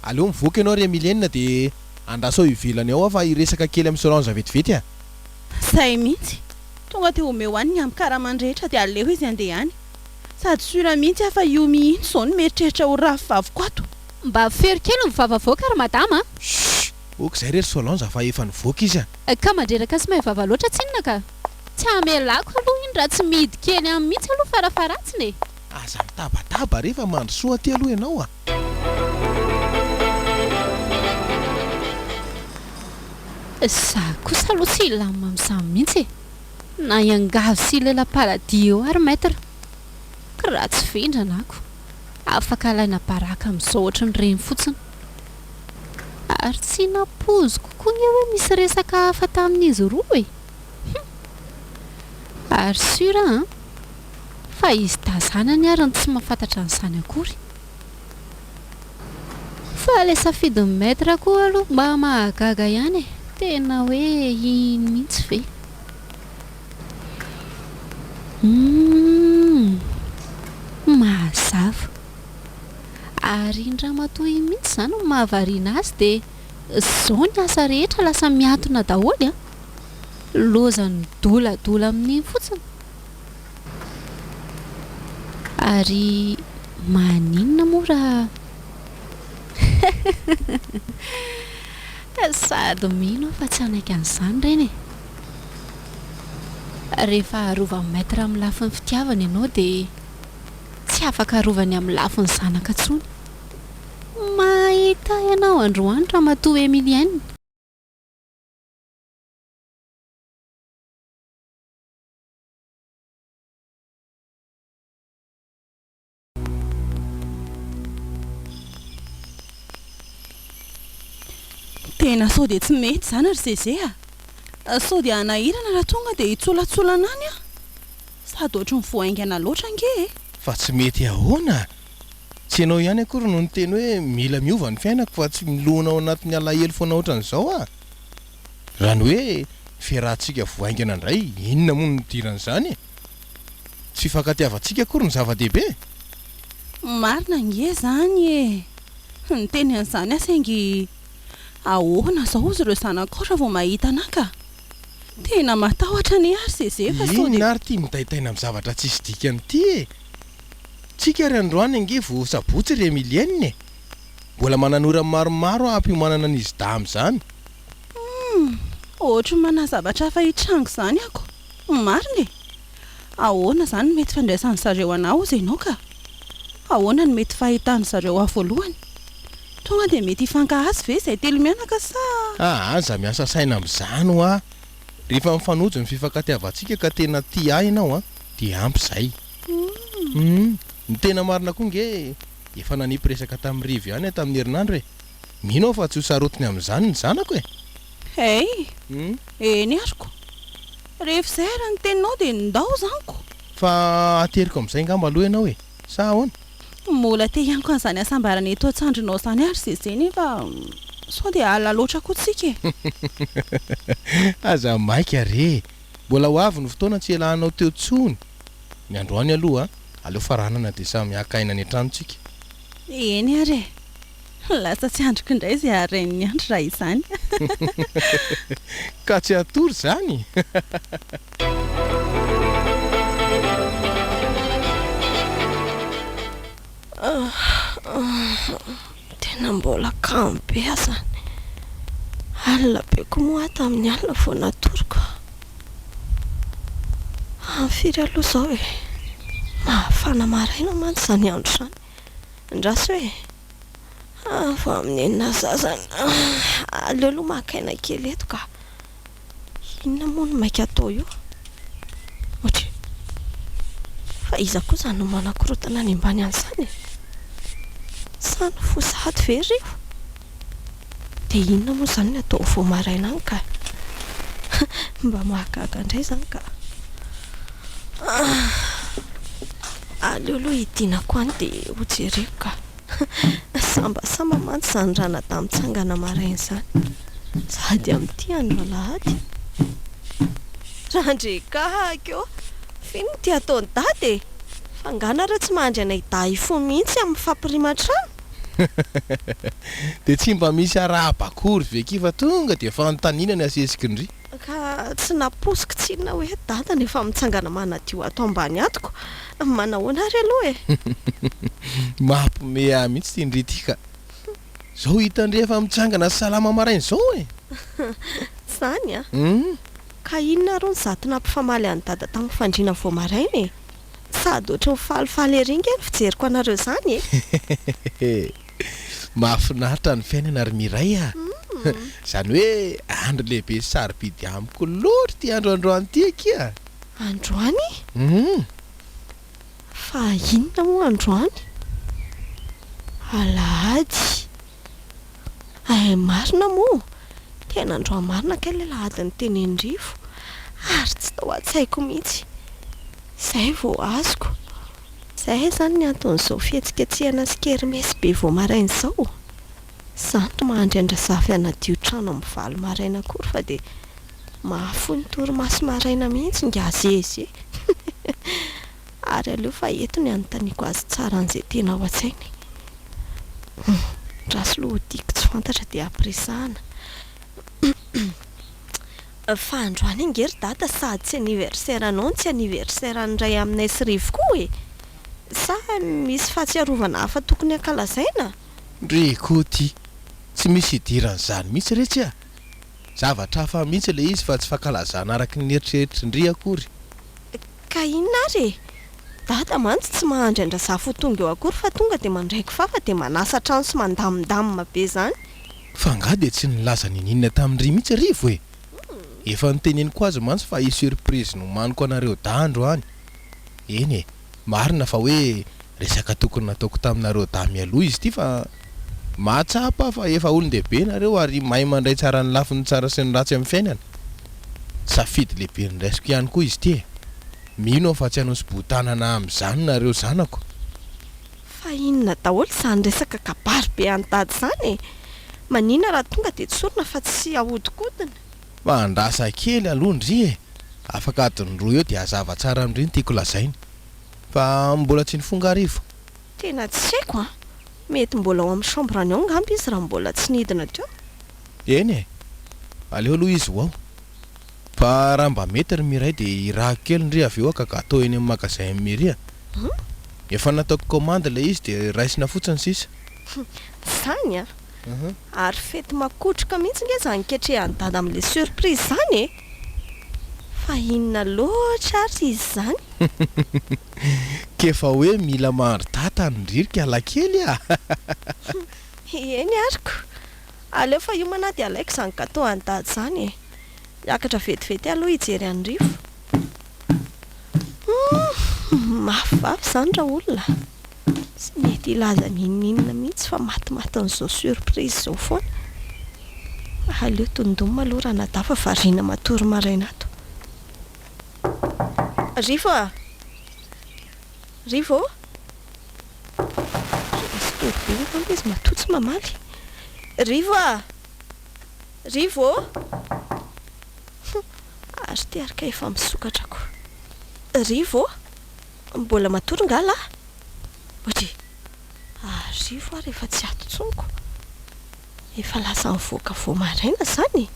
Aleo mivoaka ianao ry Emilienne dia andraso ao ivelany ao fa hiresaka kely amin'ny Solange vetivety a. Zay mihitsy. Tonga dia omeo any ny amin'ny karaman-drehetra dia aleo izy andeha any. Sady sura mihitsy afa io mihitsy izao no mieritreritra ho rafivaviko ato. Mba fery kely mivavavoaka ary madama. Ok izay rery Solange fa efa nivoaka izy a. Ka mandreraka sy mahivava loatra tsy inona ka. Tsy amelako aloha iny raha tsy mihidy kely amin'ny mihitsy aloha farafaratsiny e. Aza mitabataba rehefa mandrosoa ty aloha ianao a. Za kosa aloha tsy ilamina amin'izany mihitsy e. Na iangavy sy lela-paladia eo ary maître. Ka raha tsy vindranako afaka alaina baraka amin'izao ohatry ny reny fotsiny. Ary tsy napoziko koa ny hoe misy resaka hafa tamin'izy roa e. Ary sura fa izy tazanany ary tsy mahafantatra an'izany akory. Fa ilay safidin'ny maître koa aloha mba mahagaga ihany e. Tena hoe ino mihitsy ve. Mazava. Ary indra matoy mihitsy izany no mahavariana azy dia izao ny asa rehetra lasa miantona daholo a. Lozany doladola amin'iny fotsiny. Ary maninona moa raha sady mino fa tsy hanaiky an'izany reny e. Rehefa arovan'ny maître amin'ny lafin'ny fitiavana ianao dia tsy afaka arovany amin'ny lafin'ny zanaka intsony. Mahita ianao androany raha matoa Emilienne. Tena sao dia tsy mety izany ry Zezé a. Sao dia anahirana raha tonga dia hitsolatsolana any a. Sady ohatry ny voaingana loatra nge e. Fa tsy mety ahoana. Tsy ianao ihany akory no niteny hoe mila miova ny fiainako fa tsy milona ao anatin'ny alahelo foana ohatran'izao a. Raha ny hoe fiarahantsika voaingana indray inona moa no nidiran'izany e. Tsy fifankatiavantsika akory ny zava-dehibe. Marina nge zany e. Niteny an'izany asaingy ahoana zao izy ireo zanakao raha vao mahita anaka. Tena matahotra ny ary Zezé fa sao Ino ary tia mitaitaina amin'ny zavatra tsisy dikany ty e. Tsika ry androany ange vao sabotsy ry Emilienne. mbola mananora maromaro ampiomanana an'izy damy zany. Ohatra mana zavatra hafa hitrango zany ako. Marina e. Ahoana zany mety fandraisan'ny zareo anao izy ianao ka? Ahoana ny mety fahitany zareo voalohany? Tonga dia mety hifankahazo ve izay telo mianaka sa? Aza miasa saina amin'izany ho rehefa mifanojo ny fifankatiavantsika ka tena tia ahy ianao dia ampy izay. Ny tena marina koa nge efa nanipiresaka tamin'ny rivo ihany tamin'ny herinandro e. Mino fa tsy ho sarotiny amin'izany ny zanako e. Hey, eny ariko. Rehefa izay raha ny teninao dia ndao zaniko. Fa ateriko amin'izay ngamba aloha ianao e. Sa ahoana? Mbola te ihany koa an'izany asambarana eto an-tsandrinao zany ary zezeny fa sao dia alina loatra koa tsika e. Aza maika re. Mbola ho avy ny fotoana tsy ialahanao teo tsony. Ny androany aloha aleo faranana dia samy hakaina ny antranontsika. Eny ary e. Lasa tsy androko indray izay harain'ny andro raha izany. Ka tsy atory zany. Tena mbola kamo be azany. Alina be koa moa tamin'ny alina vao natoriko. Firy aloha izao e. Mafana maraina mantsy izany andro izany. Andraso hoe fa amin'ny enina zazany. Aleo aloha makaina kely eto ka. Inona moa no maika atao io? Ohatra fa iza koa izany no manakorotana any ambany an'izany e. Sany fosahady ve rivo? Dia inona moa izany no atao vao maraina any ka? Mba mahagaga indray izany ka. Aleo aloha hidinako any dia hojereko ka. Sambasamba mantsy izany raha nata mitsangana maraina izany. Sady amin'ity andro alahady. Raha ndrekahaka eo. Fino ty ataony dady e. Fangana raha tsy mandry anay dahy fo mihitsy amin'ny fampiriman-trano. Dia tsy mba misy araha bakory veky fa tonga dia fanontaniana ny asesiky-ndry. Ka tsy naposiko tsinona hoe dada nefa mitsangana manadio ato ambany atoko. Manahoana ary aloha e. Mampome ahy mihitsy ty ndry ty ka. Zao hitandre efa mitsangana salama maraina izao e. Zany a. Ka inona ro ny zaty nampifamaly any dada tamin'ny fandriana vao maraina e. Sady ohatry ny falifaly ery nge ny fijeriko anareo zany e. Mahafinaritra ny fiainana ary miray a. Zany hoe andro lehibe sarobidy amiko loatra ty androany ty akia. Androany? Fa inona moa androany? Alahady. Marina moa. Tena androany marina kely alahady ny tenenirivo. Ary tsy tao an-tsaiko mihitsy. Izay vao azoko. Izay zany ny anton'izao fihetsiketsehana sy kerimesy be vao maraina izao. Zany mahandry andrazafy anadio trano amin'ny valo maraina akory fa dia mahafony torimaso maraina mihitsy nga azezy e. Ary aleo fa eto ny anontaniako azy tsara an'izay tena ao an-tsainy. Rasy loha hodiko tsy fantatra dia ampiresahana. Fa androany ingery dada sady tsy anniversaire anao tsy anniversaire an'iray aminay sy rivo koa e. Sa misy fahatsiarovana hafa tokony ankalazaina? Ndre koa ty. Tsy misy idiran'izany mihitsy rehetra a. Zavatra hafa mihitsy ilay izy fa tsy fankalazana araka ny eritreritry-ndry akory. Ka inona ary e? Dada mantsy tsy mahandry andrazafy ho tonga eo akory fa tonga dia mandraiky fafa dia manasa trano sy mandamindamina be zany. Fa nga dia tsy nilaza ninina tamin'ndry mihitsy rivo e. Efa niteneniko azy mantsy fa i surprise nomaniko anareo dandro any. Eny e, marina fa hoe resaka tokony nataoko taminareo da mialoha izy ty fa mahatsapa fa efa olon-dehibe nareo ary mahay mandray tsara ny lafiny tsara sy ny ratsy amin'ny fiainana. Safidy lehibe niraisiko ihany koa izy ty e. Mino fa tsy hanao sy botanana amin'izany nareo zanako. Fa inona daholo izany resaka kabary be an-tady izany e. Manina raha tonga dia tsorina fa tsy ahodikodina. Fa andrasa kely aloha ndry e. Afaka adiny roa eo dia hazava tsara amindry ny tiako lazainy. Fa mbola tsy nifonga harivo. Tena tsy haiko a. Mety mbola ao amin'ny chambre-ny ao ngamba izy raha mbola tsy nidina teo. Eny e. Aleo aloha izy ho ao. Fa raha mba mety ry miray dia iraha kely ndry avy eo ka atao eny amin'ny magasin miria. Efa nataoko commande ilay izy dia raisina fotsiny sisa. Zany a ary fety makotroka mihitsy nge zany ketrehany dada amin'le surprise zany e fa inona loatra ary izy zany kefa hoe mila maharitata ny ririka alakely a eny ariko aleo fa io manady alaiko zany gato any dady zany e miakatra vetivety aloha hijery any rivo mafivavy zany raha olona sy mety ilaza mininina mihitsy fa matimatin'izao surprise zao foana aleo tondoma aloha raha nadafa variana matory maraina ato rivo a rivo sitorybe izy matotsy mamaly rivo a rivo ary te arika efa misokatrako rivo mbola matory ngala ohatry rivo ary efa tsy atotsoniko efa lasa mivoaka vo maraina zany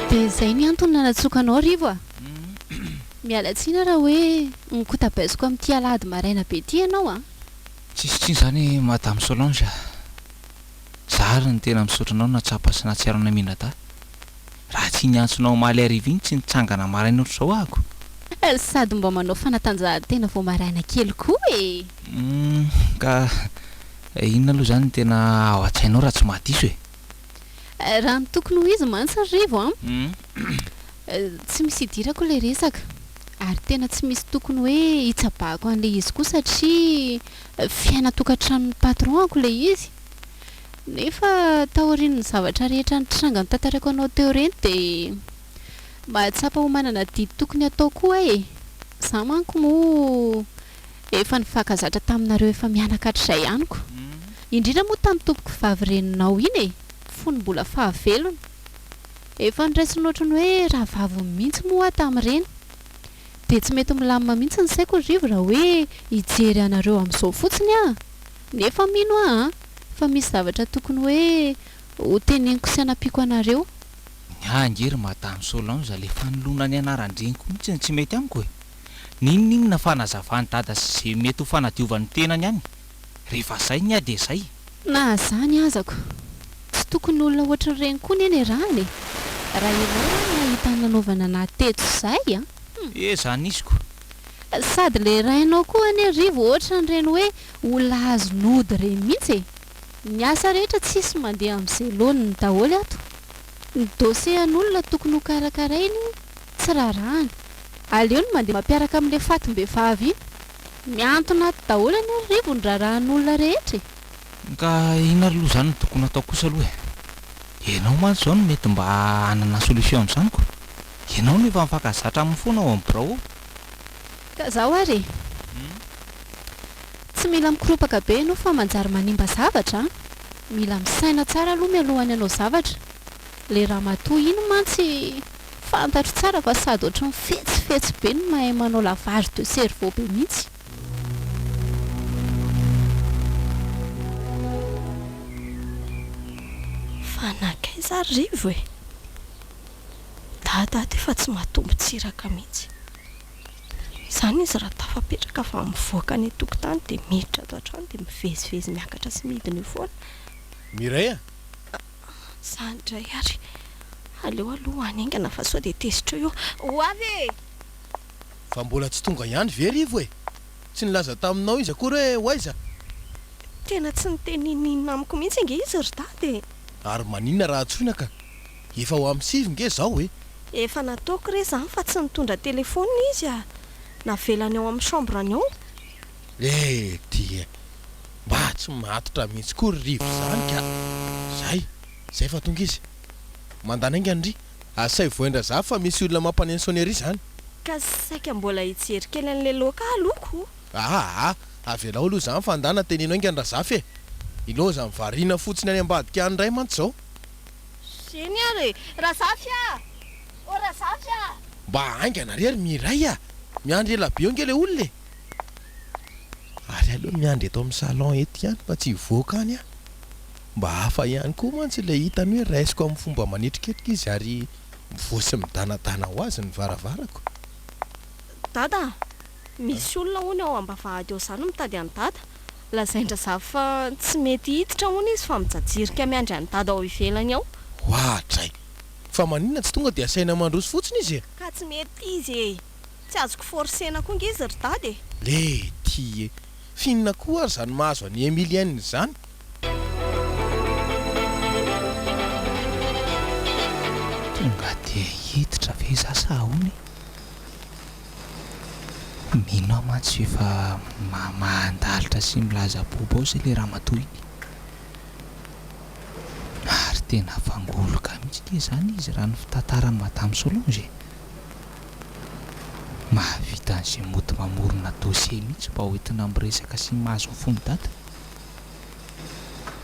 dia izay ny antony nanatsokanao rivo a mialatsiana raha hoe mikotabaiziko amin'ity alady maraina be ty ianao a tsisy zany madame Solange zary ny tena misotranao natsapa sy natsiarana minata raha tsy nyantsonao maly ariva iny tsy nitsangana maraina ohatr'izao ahako sady mba manao fanatanjahantena vo maraina kely koa e ka inona aloha zany tena ao an-tsainao raha tsy mahadiso e raha ny tokony ho izy mantsy rivo a tsy misy idirako le resaka ary tena tsy misy tokony hoe hitsabako an'le izy koa satria fiaina tokantranon'ny patronako le izy nefa taorian'ny zavatra rehetra nitranga nitantarako anao teo reny dia mahatsapa ho manana didy tokony atao koa e za manko moa efa nifankazatra taminareo efa mianakatr'izay ihaniko indrindra moa tamin'ny tompoko vavy reninao iny e fony mbola fahavelona efa niraisin'ny ohatrany hoe raha vavy mihitsy moa tamin'ireny dia tsy mety milamina mihitsy ny saiko rivo raha hoe hijery anareo amin'izao fotsiny a nefa mino a fa misy zavatra tokony hoe ho teneniko sy anapiako anareo angery madame Solange le fanolona ny anaran-dreniko mihitsy tsy mety amiko e ninon'iny na fanazavany dada sy mety ho fanadiovan'ny tenany ihany rehefa zay ny a dia zay na zany azako tsy tokony olona ohatry ny reny koa ny eny rahany e raha ianao nahita nanaovana nateto zay a zany izy ko sady le rainao koa ny rivo ohatra ny reny hoe olona azo nody reny mihitsy e ny asa rehetra tsisy mandeha amin'izay loany ny daholy ato ny dosie an'olona tokony ho karakarainy tsy rarahany aleo ny mandeha mampiaraka amin'le fatim-behivavy iny miantona ato daholy ny rivo ny rarahan'olona rehetra e ka inona aloha zany no tokony atao kosa aloha e ianao mantsy zao no mety mba hanana solution amin'izany ko ianao no efa mifankazatra amin'ny foana ao amin'ny birao ka zaho ary tsy mila mikoropaka be ianao fa manjary manimba zavatra mila misaina tsara aloha mialohany anao zavatra le raha matoa iny mantsy fantatro tsara fa sady ohatry ny fetsifetsy be ny mahay manao lavage de cerveau be mihitsy fanakaiza rivo e dada efa tsy mahatombo tsiraka mihitsy zany izy raha tafapetraka fa mivoaka ny tokotany dia miditra ato an-trano dia mivezivezy miakatra sy midina io foana miray a zany dray ary aleo aloha hanaingana fa sao dia tezitra eo ho avy fa mbola tsy tonga ihany ve rivo e tsy nilaza taminao izy akory hoe hoaiza tena tsy niteninina amiko mihitsy nge izy ry dady ary maninona raha tsoina ka efa ho amin'ny sivy nge zao e efa nataoko re zany fa tsy nitondra telefona izy a navelany ao amin'ny chambrany ao dia mba tsy matotra mihitsy koa ry rivo zany ka zay fa tonga izy mandana aingany ry asay voendra za fa misy olona mampaneny sonnerie zany ka saika mbola hijery kely an'le loka aloko avelao aloha zany fandana teneno aingany raha zafy e iloza mivariana fotsiny any ambadika any ray mantsy zao zeny ary raha zafy a o raha zafy a mba aingana ry ary miray a miandry ela be eo nge le olona e ary aloha miandry eto amin'ny salon eto ihany fa tsy hivoaka any a mba hafa ihany koa mantsy ilay hitany hoe raisiko amin'ny fomba manetriketrika izy ary mivosy midanadana ho azy ny varavarako dada misy olona hony ao ambavahady eo izany mitady any dada lazaindra za fa tsy mety hiditra hono izy fa mijajirika miandry any dada ao ivelany ao ohatray fa maninona tsy tonga dia asaina mandroso fotsiny izy e ka tsy mety izy e tsy azoko forsena koa nge izy ry dady e le ty e finona koa ary zany mahazo any Emilienne zany tonga dia hiditra ve za sa hony mino aho mantsy efa mahandalitra sy milaza bobo ao zay le raha matoy ary tena fangoloka mihitsy le zany izy raha ny fitantarany madame Solange mahavita an'izay mody mamorona dossier mihitsy mba hoentina miresaka sy mahazo fony data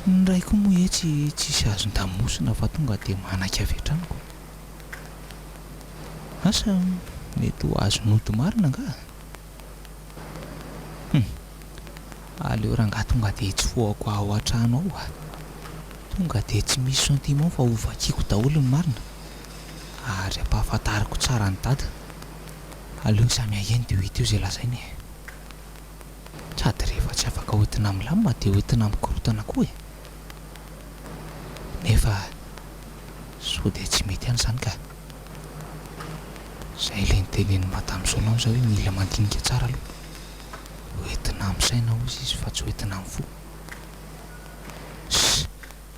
ny ray koa moa e tsisy azon-damosina fa tonga dia manaka avy hatranoko asa mety ho azon'ody marina nga aleo raha nga tonga dia tsy foako ao an-trano ao a tonga dia tsy misy sentiment fa hovakiako daholo ny marina ary ampahafantariko tsara ny dada aleo samy aheny dia hita eo izay lazainy e sady rehefa tsy afaka hoentina milamina dia hoentina mikorotana koa e nefa so dia tsy mety any izany ka izay le nitenen'ny madame Solange zao hoe mila mandinika tsara aloha hoentina amin'saina ho izy fa tsy hoentina amin'ny fo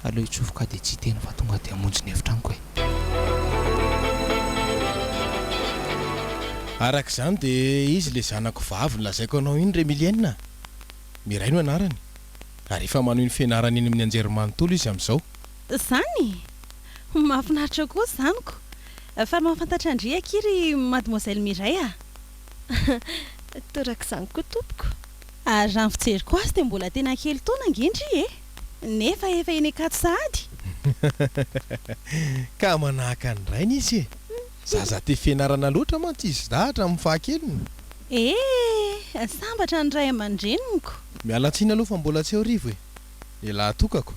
aleo hitsofoka dia tsy tena fa tonga dia hamonjy ny hevitraniko e araka izany dia izy le zanako vavy lazaiko anao iny Emilienne miray no anarany ary efa manohy ny fianarany eny amin'ny anjerimanontolo izy amin'izao zany mahafinaritra koa zaniko fa mahafantatra andry akiry mademoiselle Miray a toraka izany koa tompoko ary raha ny fijeriko azy dia mbola tena kely taona angendry e nefa efa eny akato sahady ka manahaka ny rainy izy e zaza te fianarana loatra mantsy izy dahatra amin'ny fahakeliny sambatra ny ray aman-dreniko mialatsiana aloha fa mbola tsy eo rivo e laha tokako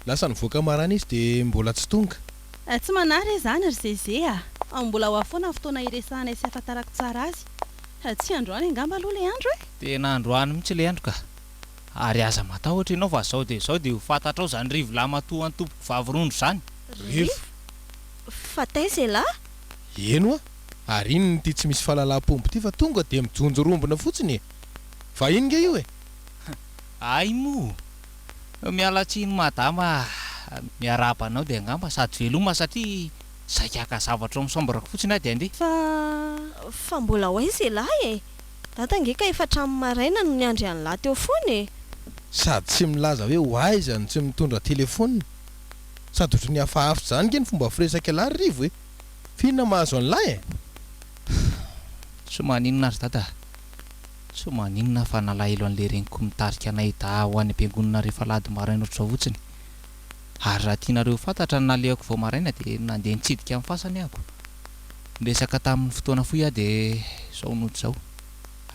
lasa nivoaka marana izy dia mbola tsy tonga tsy manary e zany ry zeze a mbola ho afoana fotoana iresahana sy afantarako tsara azy tsy androany angamba aloha le andro e tena androany mihitsy le andro ka ary aza matahotra ianao fa zao dia ho fantatra ao zany rivo lahy matoa ny tompoko vavirondro zany rivo fa taiza lahy eno a ary iny ty tsy misy fahalalam-pombo ty fa tonga dia mijonjorombona fotsiny fa iny nge io e ay mo mialatsiny madama miarabanao dia angamba sady veloma satria saikaka zavatra ao misamborako fotsiny a dia andeha fa mbola ho aiza lahy e dada nge ka efa tramo maraina no ny andry an'lahy teo foany e sady tsy milaza hoe ho aiza ny tsy mitondra telefona sady ohatry ny hafahavitra zany nge ny fomba firesaka lahy rivo e fihinona mahazo an'lahy e tsy maninona ary dada tsy maninona fa nalahelo an'le reniko mitarika anay da ho any am-piangonana rehefa lady maraina ohatr'izao fotsiny ary raha tianareo fantatra ny nalehako vao maraina dia nandeha nitsidika amin'ny fasany ahako niresaka tamin'ny fotoana foy aho dia izao noto izao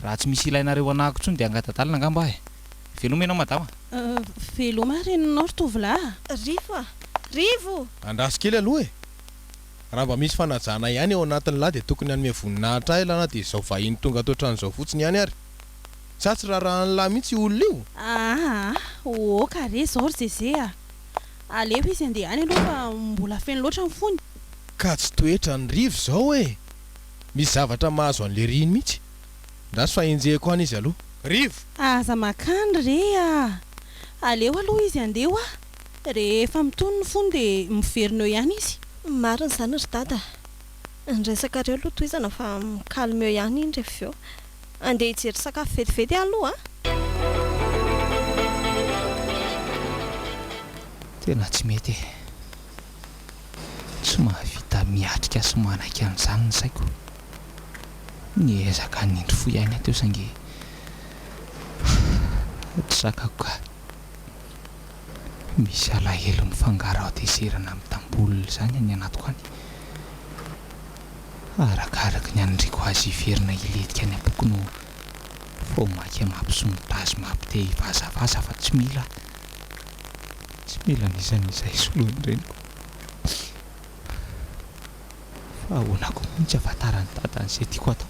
raha tsy misy ilainareo anahako ntsony dia angatadalina angamba ahy veloma ianao madama veloma reninao ry tovolahy rivo andraso kely aloha e raha mba misy fanajana ihany ao anatin'ny lahy dia tokony hanome voninahitra ahy lana dia izao vahiny tonga ato hatran'izao fotsiny ihany ary sa tsy raha ny lahy mihitsy olona io oka re zao ry zeze aleo izy andeha any aloha fa mbola feno loatra ny fony ka tsy toetra ny rivo zao e misy zavatra mahazo an'le riny mihitsy ndrasy fa enjehako any izy aloha rivo aza makany re aleo aloha izy andeha rehefa mitony ny fony dia miverina eo ihany izy marina izany ry dada nyresaka reo aloha toizana fa mikalme eo ihany iny rehefa eo andeha hijery sakafo vetivety aloha tena tsy mety e tsy mahavita miatrika sy manaiky an'izany ny saiko ny ezaka nindry fo ihany ateo sange tsy sakako ka misy alahelo ny fangaro ateserana amin'ny tambolona izany any anatiko any arakaraka ny anindriko azy hiverina hiledika any am-boky no fo maika mampisonitazy mampite hivazavaza fa tsy mila nizan'izay soloany reniko fa ahoanako mihitsy afantarany dada an'izay tiako atao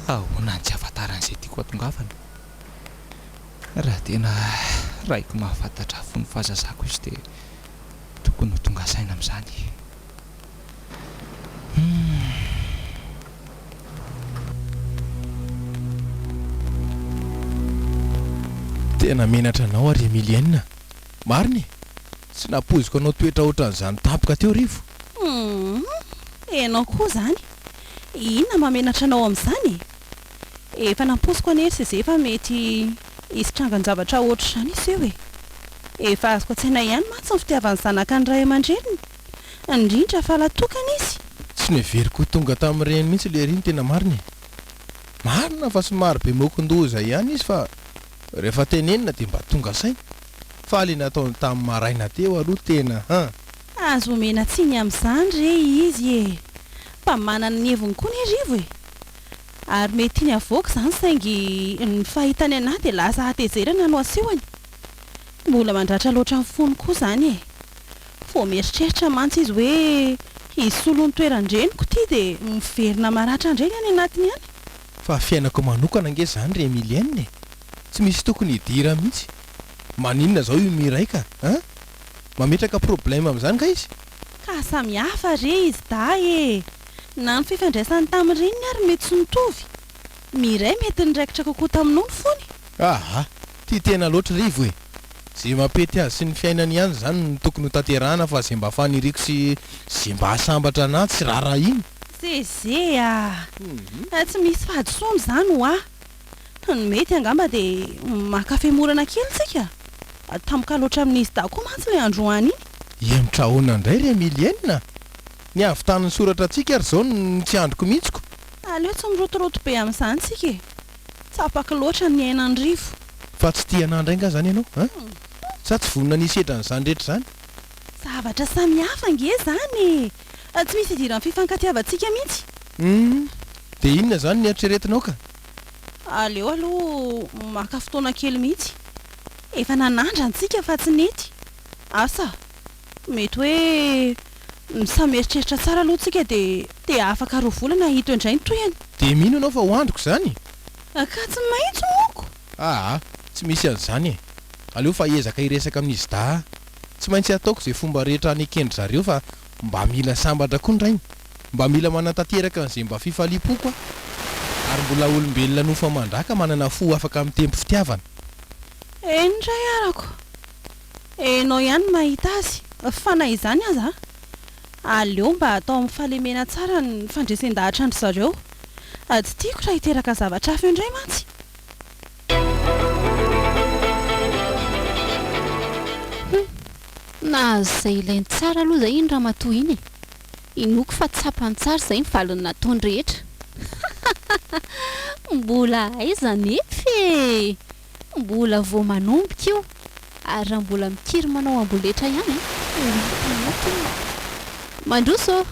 ahoana ny tsy afantaran'izay tiako atongavana. Raha tena raiko mahafantatra fony fahazazako izy dia tokony ho tonga saina amin'izany. Tena menatra anao ary Emilienne. Mariny, tsy napoziko anao toetra ohatran'izany tampoka teo rivo. Enao koa zany. Inona mamenatra anao amin'izany? Efa nampoziko anery izay efa mety hisitrangan-javatra ohatr'izany izy eo e. Efa azoko an-tsaina ihany mantsy ny fitiavan'ny zanaka ny ray aman-dreniny, indrindra fa latokana izy. Tsy neveriko tonga tamin'ireny mihitsy le riny tena mariny. Marina fa somary be mokondoza ihany izy fa rehefa tenenina dia mba tonga saina. Fa le nataony tamin'ny maraina teo aloha tena azo omena tsiny amin'izany re izy e. Mba manana ny heviny koa ny rivo e. Ary mety ny avoaka izany saingy ny fahitany anahy dia lasa hatezerana no asehony. Mbola mandratra loatra ny fony koa izany e. Fo mieritreritra mantsy izy hoe hisolo ny toerandreniko ity dia miverina maratra indreny any anatiny any. Fa fiainako manokana ange izany re Emilienne. Tsy misy tokony hidira mihitsy. Maninona zao io miraika? Mametraka problème amin'izany ka izy? Ka samy hafa re izy da e. Na ny fifandraisany tamin'ireny ary mety tsy mitovy. Miray mety niraikitra kokoa taminao ny fony. Tia tena loatra rivo e. Zay mampety azy sy ny fiainany ihany zany no tokony ho tanterahana fa zay mba faniriko sy zay mba hasambatra anazy tsy rara iny. Zay tsy misy fahadisoana izany ho aho. Ny mety angamba dia makafemorana kely tsika. Tampoka loatra amin'izy da koa mantsy ilay androany iny. Hemitra ahoana indray re Emilienne. Ny avitan'ny soratra antsika ary izao ny tsy androko mihitsiko. Aleo tsy mirotoroto be amin'izany tsika e. Tsapaka loatra ny ainany rivo. Fa tsy tia anandra inga zany ianao? Sa tsy vonona nisy etran'izany rehetra izany? Zavatra samy hafa nge zany e. Tsy misy idiran'ny fifankatiavantsika mihitsy. Dia inona zany ny eritreretinao ka? Aleo aloha maka fotoana kely mihitsy. Efa nanandra antsika fa tsy nety. Asa, mety hoe samy eritreritra tsara aloha tsika dia afaka roa volana hito indray ny toyany. Dia mino anao fa ho androko izany? Ka tsy mahitsy moko. Tsy misy an'izany e. Aleo fa hiezaka hiresaka amin'izy da. Tsy maintsy ataoko izay fomba rehetra anekendry zareo fa mba mila sambatra koa ndrainy. Mba mila manatanteraka an'izay mba fifaliam-po koa. Ary mbola olombelona nofa mandraka manana fo afaka mitempo fitiavana. Ndray arako. Enao ihany mahita azy. Fa na izany aza. Aleo mba atao amin'ny fahalemena tsara ny fandresen-dahatra andry zareo. Tsy tiako raha hiteraka zavatra hafa indray mantsy. Na izay ilainy tsara aloha izay iny raha matoa iny. Inoko fa tsapany tsara izay ny valiny nataony rehetra. Mbola aiza nefa e. Mbola vao manomboka io. Ary raha mbola mikiry manao amboletra ihany mandroso.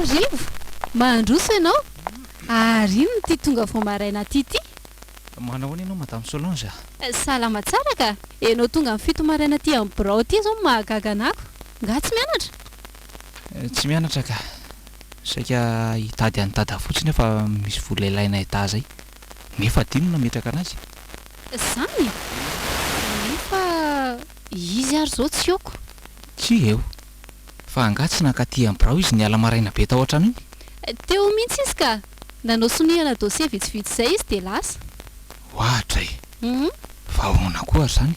Rivo, mandroso ianao. Ary ino ny ty tonga vao maraina ty. Manao ahoana ianao Madame Solange? Salama tsara ka. Ianao tonga amin'ny fito maraina ty amin'ny birao ty zao mahagaga anako. Nga tsy mianatra? Tsy mianatra ka. Saika hitady an'tada fotsiny efa misy vola ilaina hita zay. Nefa dino nametraka anazy. Zany? Nefa izy ary zao tsy eko. Tsy eo. Fa anga tsy nankaty amin'ny birao izy niala maraina be tao an-trano iny. Teo mihitsy izy ka. Nanao sonihana dossier vitsivitsy izay izy dia lasa. Ohatra e. Fa ahoana koa zany?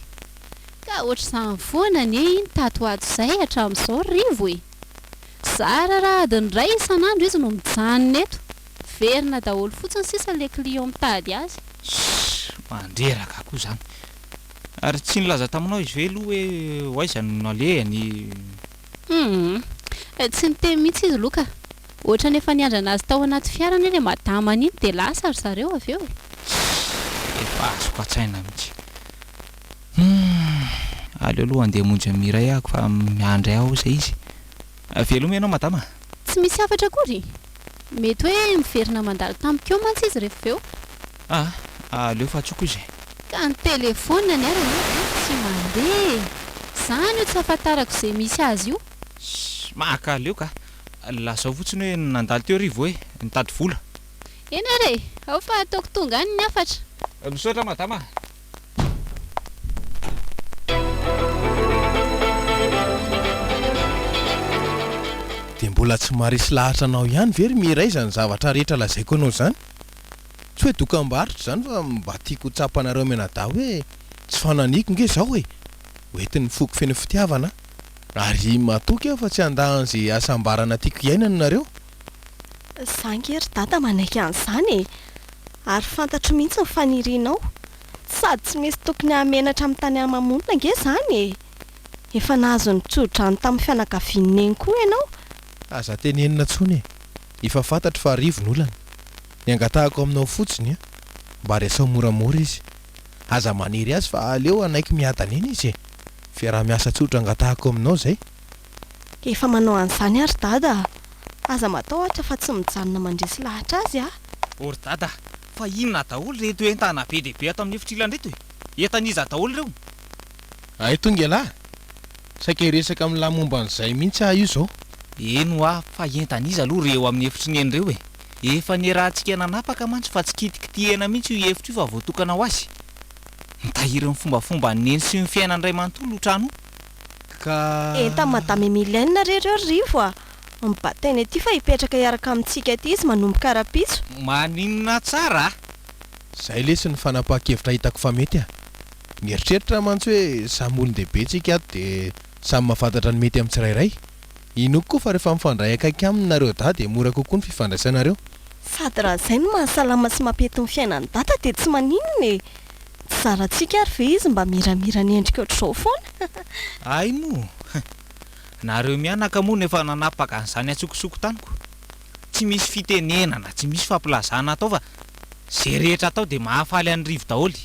Ka ohatr'izany foana iny tatoato izay hatramin'izao rivo e. Zara raha adiny ray isan'andro izy no mijanona eto. Verina daholo fotsiny sisa le client mitady azy. Mandreraka koa zany. Ary tsy nilaza taminao izy ve aloha hoe hoaiza no alehany? Tsy niteny mihitsy izy loka. Ohatra nefa niandrana azy tao anaty fiarany ilay madamany iny dia lasa ry zareo avy eo e. Efa azoko an-tsaina mihitsy. Aleo aloha andeha monjy amin'ny miray ahako fa miandry aho izay izy. Veloma ianao madama? Tsy misy hafatra akory. Mety hoe miverina mandalo tampoka eo mantsy izy rehefa eo. Aleo fa tsoko izy. Ka ny telefona ny arany tsy mandeha. Zany io tsy afantarako izay misy azy io. Maka aleo ka. Lasa fotsiny hoe nandalo teo rivo hoe nitady vola. eny are ao fa ataoko tonga any ny afatra misaotra madama dia mbola tsy maharesy lahatra anao ihany very miray izany zavatra rehetra lazaiko anao izany tsy hoe dokam-barotra izany fa mba tiako tsapanareo menada hoe tsy fananiko nge zaho hoentin'ny foko feno fitiavana ary matoky aho fa tsy andahan'izay asambarana tiako iainana nareo zangery dada manaiky an'izany ary fantatro mihitsy ny fanirianao sady tsy misy tokony hamenatra amin'ny tany amamonina nge zany efa nahazo ny tsodrano tamin'ny fianakavian'ny eny koa ianao aza tenenina tsony efa fantatro fa arivon'olana ny angatahako aminao fotsiny mba resao moramora izy aza maniry azy fa aleo anaiky miadana eny izy fiaraha-miasa tsotra angatahako aminao zay efa manao an'izany ary dada aza matao ohatra fa tsy mijanona mandresy lahatra azy ory dada fa inona daholo reto entana be lehibe ato amin'ny efitrila reto entaniza daholo ireo ay tonga lahy saika resaka amin'ny lamomba an'izay mihitsy io zao eno fa entaniza aloha reo amin'ny efitry ny enyreo efa ny rahantsika nanapaka mantsy fa tsy kitikitihena mihitsy io efitra io fa voatokana ho azy mitahiry ny fombafomba neny sy ny fiainany ray manontolo trano ka enta madame Emilienne rereo rivo mibatainy aty fa hipetraka hiaraka amintsika aty izy manomboka ara-pitso maninona tsara zay lesy ny fanapaha-kevitra hitako fa mety mieritreritra mantsy hoe samy olon-dehibe tsika ato dia samy mahafantatra ny mety amin'ny tsirairay inoko koa fa rehefa mifandray akaiky aminareo da dia mora kokoa ny fifandraisanareo sady raha izay no mahasalama sy mampety ny fiainany data dia tsy maninona tsy zarantsika ary ve izy mba miramira ny endrika ohatr'izao foana ay mo nareo mianaka moa efa nanapaka an'izany atsokosoko taniko tsy misy fitenenana tsy misy fampilazana atao fa zay rehetra atao dia mahafaly an'ny rivo daholy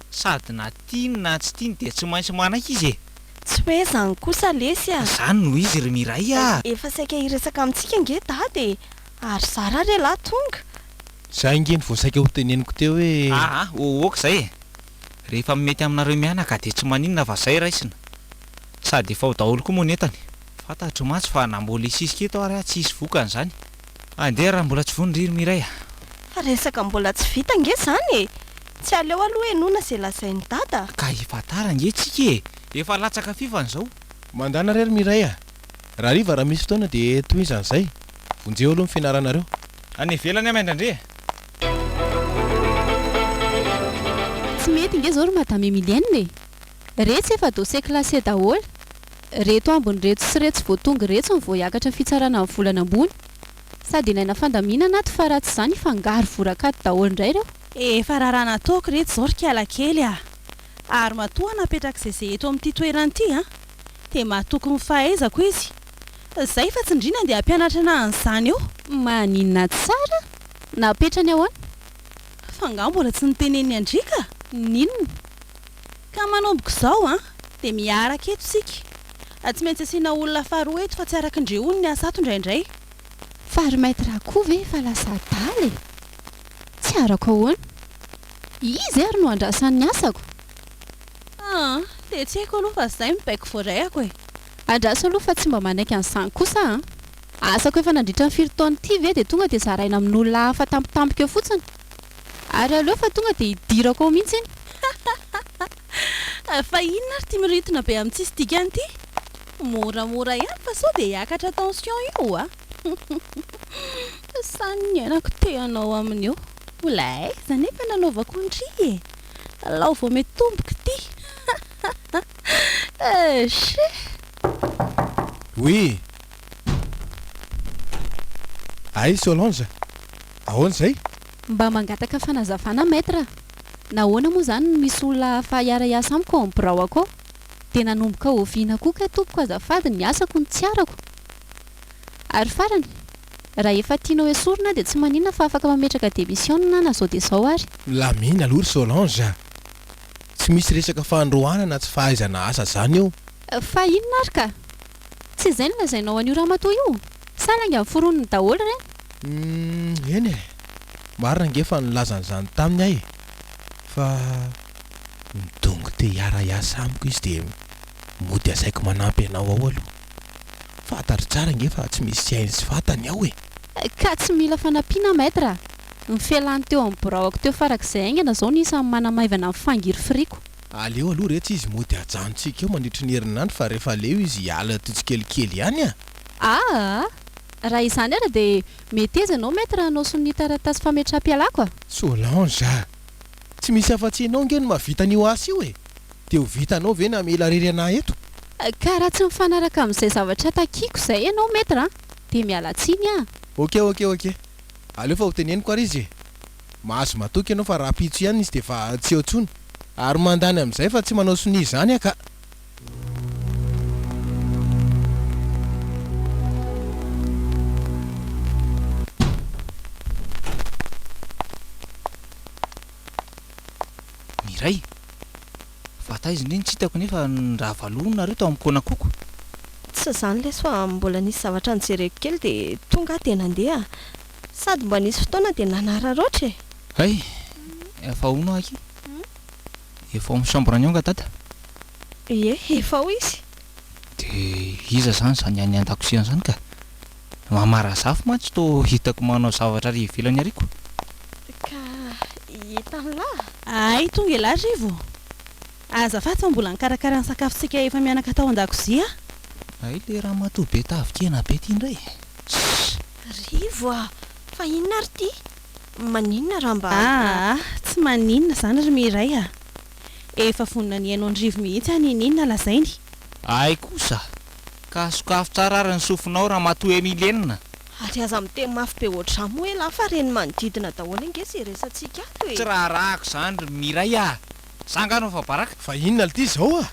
sady na tiany na tsy tiany dia tsy maintsy manaiky izy tsy hoe zany kosa lesy zany no izy ry miray efa saika hiresaka amintsika nge dady ary zara re lahy tonga zay ingeny vao saika ho teneniko teo hoe oka zay rehefa mety aminareo mianaka dia tsy maninona fa zay raisina sady efa ho daholo koa moa netany fantatro mantsy fa na mbola isisika eto ary tsy hisy vokany zany andeha raha mbola tsy vonindriry miray fa resaka mbola tsy vita nge zany tsy aleo aloha enona zay lazainy dada ka ifatara nge tsika efa latsaka fifany zao mandana rery miray raha riva raha misy fotoana dia toy izan'izay vonjeo aloha ny fianaranareo any ivelany amaindrandre tsy mety nge zao ry madame Emilienne retsy efa dossier classé daholo reto ambony reto sy reto tsy voatonga reto ny voiakatra fitsarana amin'ny volana ambony sady ilaina fandaminana ato fa raha tsy izany fangaro vorakato daholo indray ireo efa raharaha nataoko reto zao ry kialakely ary matoa napetraka izay eto amin'ity toerana ity dia mahatoky ny fahaizako izy zay fa tsindrina dia hampianatra ana an'izany eo maninona tsara napetrany ahoana fa nga mbola tsy niteneny andrika ninona ka manomboko izao dia miaraka eto sika tsy maintsy asiana olona faharoa eto fa tsy araka indreony ny asa ato indraindray farimaitre koa ve fa lasa daly tsy arako ahoana izy ary no andrasan'ny asako dia tsy haiko aloha fa zay mibaiko voarayako andraso aloha fa tsy mba manaiky an'izany kosa asako efa nandritra ny firy taona ity ve dia tonga dia zaraina amin'olona hafa tampitampika eo fotsiny ary aleo fa tonga dia hidirako ao mihitsy iny fa inona ary tia miritona be amin'ny tsisy dikany ity moramora ihany fa sao dia hiakatra tension io sany ny ainako teanao amin'io olay zany efa nanaovako ndry lao vao mety tomboka ity oui ay Solange ahoana zay mba mangataka fanazavana maître nahoana moa zany misy olona fa hiara-iasa amiko amin'ny birao akao dia nanomboka oviana koa ka tompoko azafady ny asako ny tsy arako ary farany raha efa tianao esorina dia tsy maninona fa afaka mametraka démission na zao dia zao ary lamina aloha ry Solange tsy misy resaka fandroana na tsy fahaizana asa zany eo fa inona ary ka tsy izay no lazainao an'io raha matoa io salanga amin'ny foroniny daholo re eny marina nge fa nilazan'izany taminy ahy fa midongo te hiara-iasa amiko izy dia mody asaiko manampy anao ao aloha fantatry tsara nge fa tsy misy sainy sy fantany ao ka tsy mila fanampiana maître ny fialany teo amin'ny boraoko teo farak'izay aingana zao ny isan'ny manamaivana amin'ny fangiry firiko. Aleo aloha rehetra izy mody ajanontsika eo mandritry ny herinandro fa rehefa leo izy hiala titsikelikely ihany Raha izany ara dia mety eza ianao mety raha anao ny taratasy fametram-pialako a. Solange tsy misy afa-tsy ianao nge no mahavita an'io asa io dia ho vitanao ve na mila rery anahy eto? Ka raha tsy mifanaraka amin'izay zavatra takiako izay ianao mety raha dia miala tsiny a. Ok aleo fa ho teneniko ary izy mahazo matoky ianao fa raha pitso ihany izy dia fa tsy eo tsony ary mandany amin'izay fa tsy manao soni izany aka. Miray fata izy ndreny tsy hitako nefa raha valonareo tao amin'ny kona koko. Tsy izany lesy fa mbola nisy zavatra nijereko kely dia tonga dia nandeha sady mba nisy fotoana dia nanararoatra Hay efa ono aky efa amin'ny chambre ny onga tata. Efa ho izy dia iza zany any an-dakozia zany ka mamara zafy mantsy to hitako manao zavatra ry ivelany ariko ka hitan'lahy. Ay tonga ela rivo. Azafady fa mbola nikarakara ny sakafontsika efa mianaka tao an-dakozia. Ay le raha matobe tavikena be ty indray. Rivo fa inona ary ty? Maninona raha mba tsy maninona zany ry Miray efa vonona ny hainao ny rivo mihitsy any ininona lazainy. Ay kosa ka sokafo tsara ary ny sofinao raha matoe milenina. Ary aza miteny mafy be ohatr'izany moa ela fa reny manodidina daholo inge sy resantsika ato Tsy raha rahako zany ry Miray sanganao fa baraka. Fa inona ly ty zao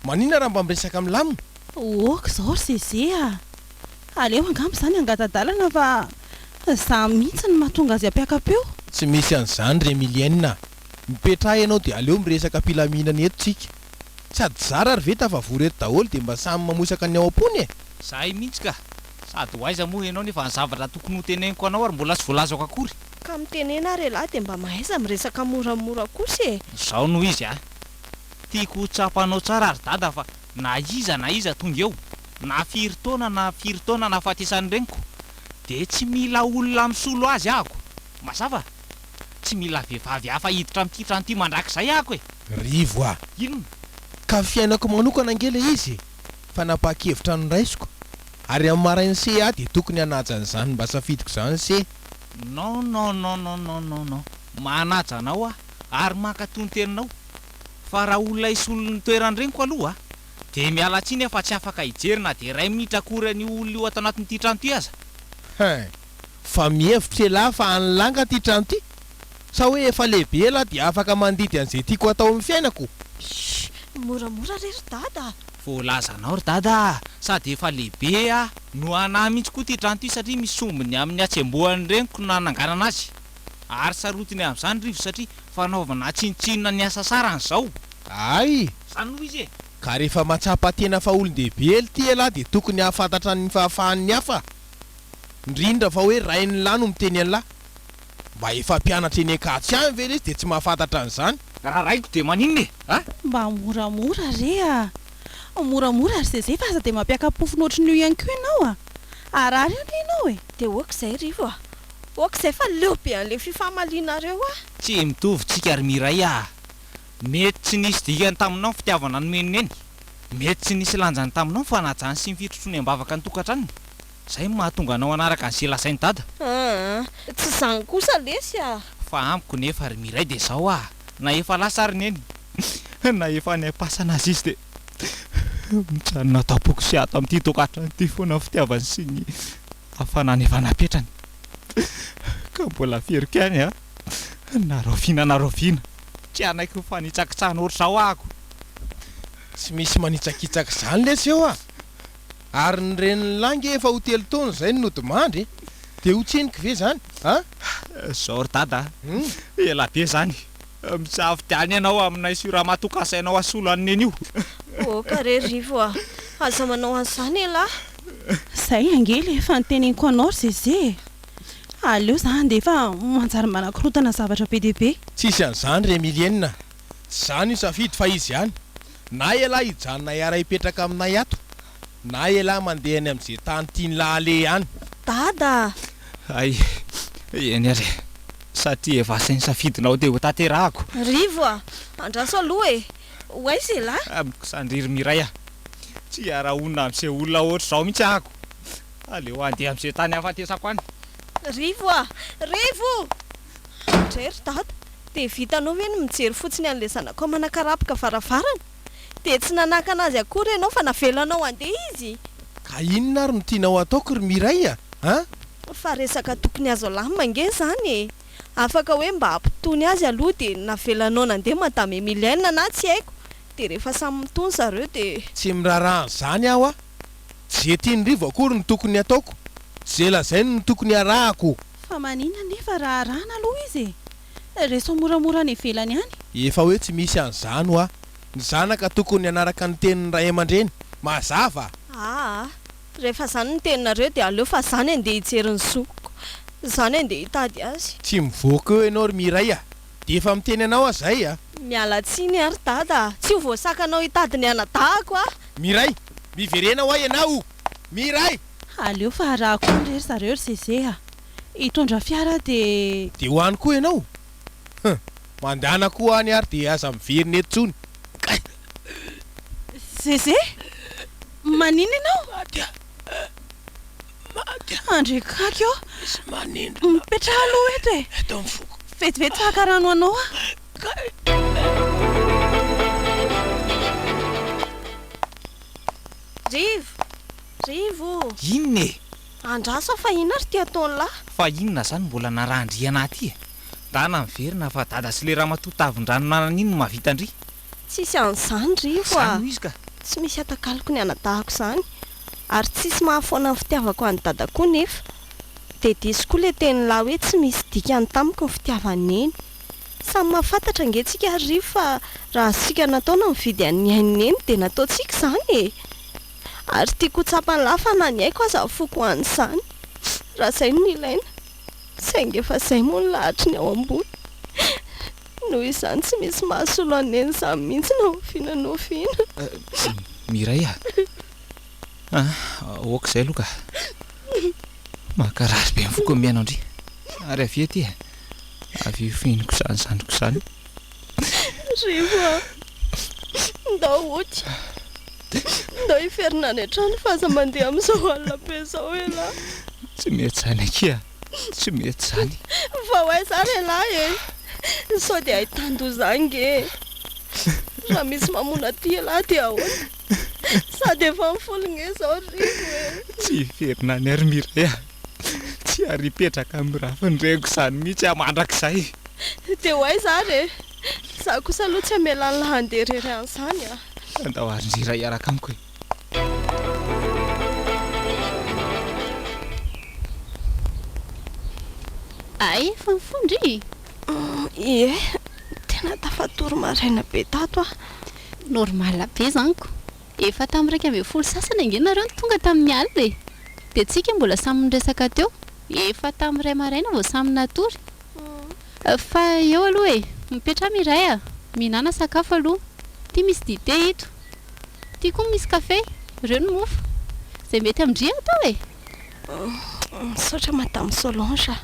maninona raha mba miresaka milamina? Oka zao ry Zeze aleo angamba zany angatadalana fa za mihitsy ny mahatonga azy ampiakapeo. Tsy misy an'izany re Milienina mipetraha ianao dia aleo miresaka mpilaminana eto tsika sady zara ary ve tafavory eto daholo dia mba samy mamosaka ny ao am-pony Zahay mihitsy ka sady ho aiza moa ianao nefa ny zavatra tokony ho teneniko anao ary mbola tsy voalazako akory. Ka mitenena re lahy dia mba mahaiza miresaka moramora kosa Zao noho izy tiako ho tsapanao tsara ary dada fa na iza tonga eo na firy taona na fahatesany reniko dia tsy mila olona misolo azy ahako. Mazava tsy mila vehivavy hafa hiditra amin'ity trano ity mandrakizay ahako Rivo inona ka fiainako manokana angela izy fa napahakevitra noraisiko ary amin'ny marainy se dia tokony hanaja an'izany mba safidiko izany se. Non manaja anao ary makatontenanao fa raha olona isolo ny toerany reniko aloha dia miala tsiny efa tsy afaka hijerina dia ray minitra akory ny olona io ato anatin'ity trano ity aza. Fa mihevitra elahy fa anilanga ty trano ty sa hoe efa lehibe elahy dia afaka mandidy an'izay tiako atao amin'ny fiainako. Moramora rery dada. Voalazanao ry dada sady efa lehibe no anahy mihitsy koa ty trano ty satria misombony amin'ny atsembohan'ny reniko no nananganana azy ary sarotiny amin'izany rivo satria fanaovana tsinitsinina ny asa sarany zao. Ay zany noho izy ka rehefa matsapa tena fa olon-dehibe ely ty elahy dia tokony hahafantatra ny fahafahan'ny hafa indrindra fa hoe rainy lahy no miteny an'lahy mba efa mpianatra eny akatsy any ve izy dia tsy mahafantatra an'izany. raha raiko dia maninona mba moramora re moramora ry Zeze fa aza dia mampiakapofona ohatry n'io ihany koa ianao arary io ianao dia okizay rivo okizay fa leo be an'le fifamalianareo tsy mitovy tsika ry Miray mety tsy nisy dikany taminao ny fitiavana ny meniny eny mety tsy nisy lanjany taminao ny fanajany sy ny fitrotrony ambavaka ny tokantranony zay mahatonga anao anaraka ny selasainy dada. Tsy zany kosa lesy fa amiko nefa ry Miray dia zao na efa lasariny eny na efa ny ampasana azy izy dia mitsanona tapoko sy ato amin'ity tokantrano ity foana fitiavany sy ny hafanany efa napetrany ka mbola feriko ihany naroviana tsy anaiky fanitsakitsahana ohatr'izao ahako. Tsy misy manitsakitsaka izany lesy eo ary ny reniny langy efa ho telo taona izay ny nodimandry dia ho tsiniko ve zany zao ry dada ela be zany misafitiany ianao aminay sy raha matokasainao asolo an'eny io. Ka re rivo aza manao an'izany elahy zay angely efa niteneniko anao ry Zeze aleo zany dia efa manjary manakorotana zavatra be dia be. Tsisy an'izany re Milienina zany io safidy fa izy ihany na elahy hijanona iara hipetraka aminay ato na elahy mandeha any amin'izay tany tiany lahle ihany. Dada ay eny ary satria efa sainy safidinao dia ho tanterahako. Rivo a andraso aloha e ho aiza lahy amiko sandriry miray a tsy arahonina amin'izay olona ohatr' izao mihitsy ahako. Aleo andeha amin'izay tany hafatesako any. Rivo a Rivo drery dada dia vitanao ve no mijery fotsiny an'ilay zanako manakarapaka varavarana dia tsy nanaka anazy akory ianao fa navelanao andeha izy. Ka inona ary no tianao ataoko ry Miray a? Fa resaka tokony azo lamina nge zany e. Afaka hoe mba hampitony azy aloha dia navelanao nandeha madame Emilienne na tsy haiko dia rehefa samy mitony zareo dia Tsy mirarahana izany aho a. Zay tiany Rivo akory no tokony ataoko. Zay lazainy no tokony arahako. Fa manina nefa raha arahana aloha izy e. Reso moramora ny ivelany any. Efa hoe tsy misy an'izany ho a. Ny zanaka tokony anaraka ny tenin'ny ray aman-dreny. Mazava. Rehefa zany ny teninareo dia aleo fa zany andeha hijery ny zokiko. Zany andeha hitady azy. Tsy mivoaka eo ianao ry Miray a. Dia efa miteny anao azay a. Miala tsiny ary dada. Tsy ho voasakanao hitady ny anadahako a. Miray, miverena ho ianao. Miray. Aleo fa arahako ndrery zareo ry zeze a. Hitondra fiara dia Dia ho any koa ianao. Mandana koa any ary dia aza miverina eto tsony. zeze manina ianao Madya. andre kakio Misy manindro. mipetraha aloha eto e. Eto amin'ny foko. Vetivety fahakarano anao a. Rivo Inona e? andraso fa ina ary ty ataony lahy. Fa inona zany mbola narandriana aty e? Dana miverina fa dada sy le raha matotavin-drano nanino no mahavita andry. Tsisy an'izany Rivo a. Zany izy ka. Tsy misy atakaloko ny anadahako zany. Ary tsisy mahafoana ny fitiavako any dada koa nefa. Dia diso koa le teny lahy hoe tsy misy dikany tamiko ny fitiavany eny. Samy mahafantatra angentsika Rivo fa raha sika nataona mividy an'ny aininy eny dia nataontsika zany e. Ary tiako tsapany lafa na ny haiko aza foko an'izany. Raha izay no ilaina. Saingy efa izay moa ny lahatra ny ao ambony. Noho izany tsy misy mahasolo aneny izany mihitsy na ofiana no ofiana. Miray a. Oaka izay aloha ka. Makarary be ny foko miainao ndry. Ary avy ety e. Avy fihiniko izany zandriko izany. Rivo a. Ndao oty. Ndao hiferina any an-trano fa aza mandeha amin'izao alina be izao e lahy. Tsy mety zany akia. Tsy mety zany. Fa ho aiza ary lahy e. Sao dia ahitando zange. Raha misy mamona ty lahy dia ahoana. Sady efa mifologna izao Rivo e. Tsy hiverina any ary Miray a. Tsy ary hipetraka amin'ny ravin'ireko izany mihitsy amandrak'izay. Dia ho aiza ary e. Za kosa aloha tsy hamelany lahy handeha rery an'izany a. Andao ary Miray araka amiko e. Ay, efa mifondry. Ie, tena tafatory maraina be tato a. Normal be zanyko. Efa tamin'ny 12 sasany ange nareo no tonga tamin'ny alina e. Dia tsika mbola samy niresaka teo. Efa tamin'ny ray maraina vao samy natory. Fa eo aloha e, mipetra Miray a. Mihinana sakafo aloha. Ty misy dite ito. Ty koa misy kafe. Ireo no mofo. Izay mety amindria atao e. Misaotra madame Solange.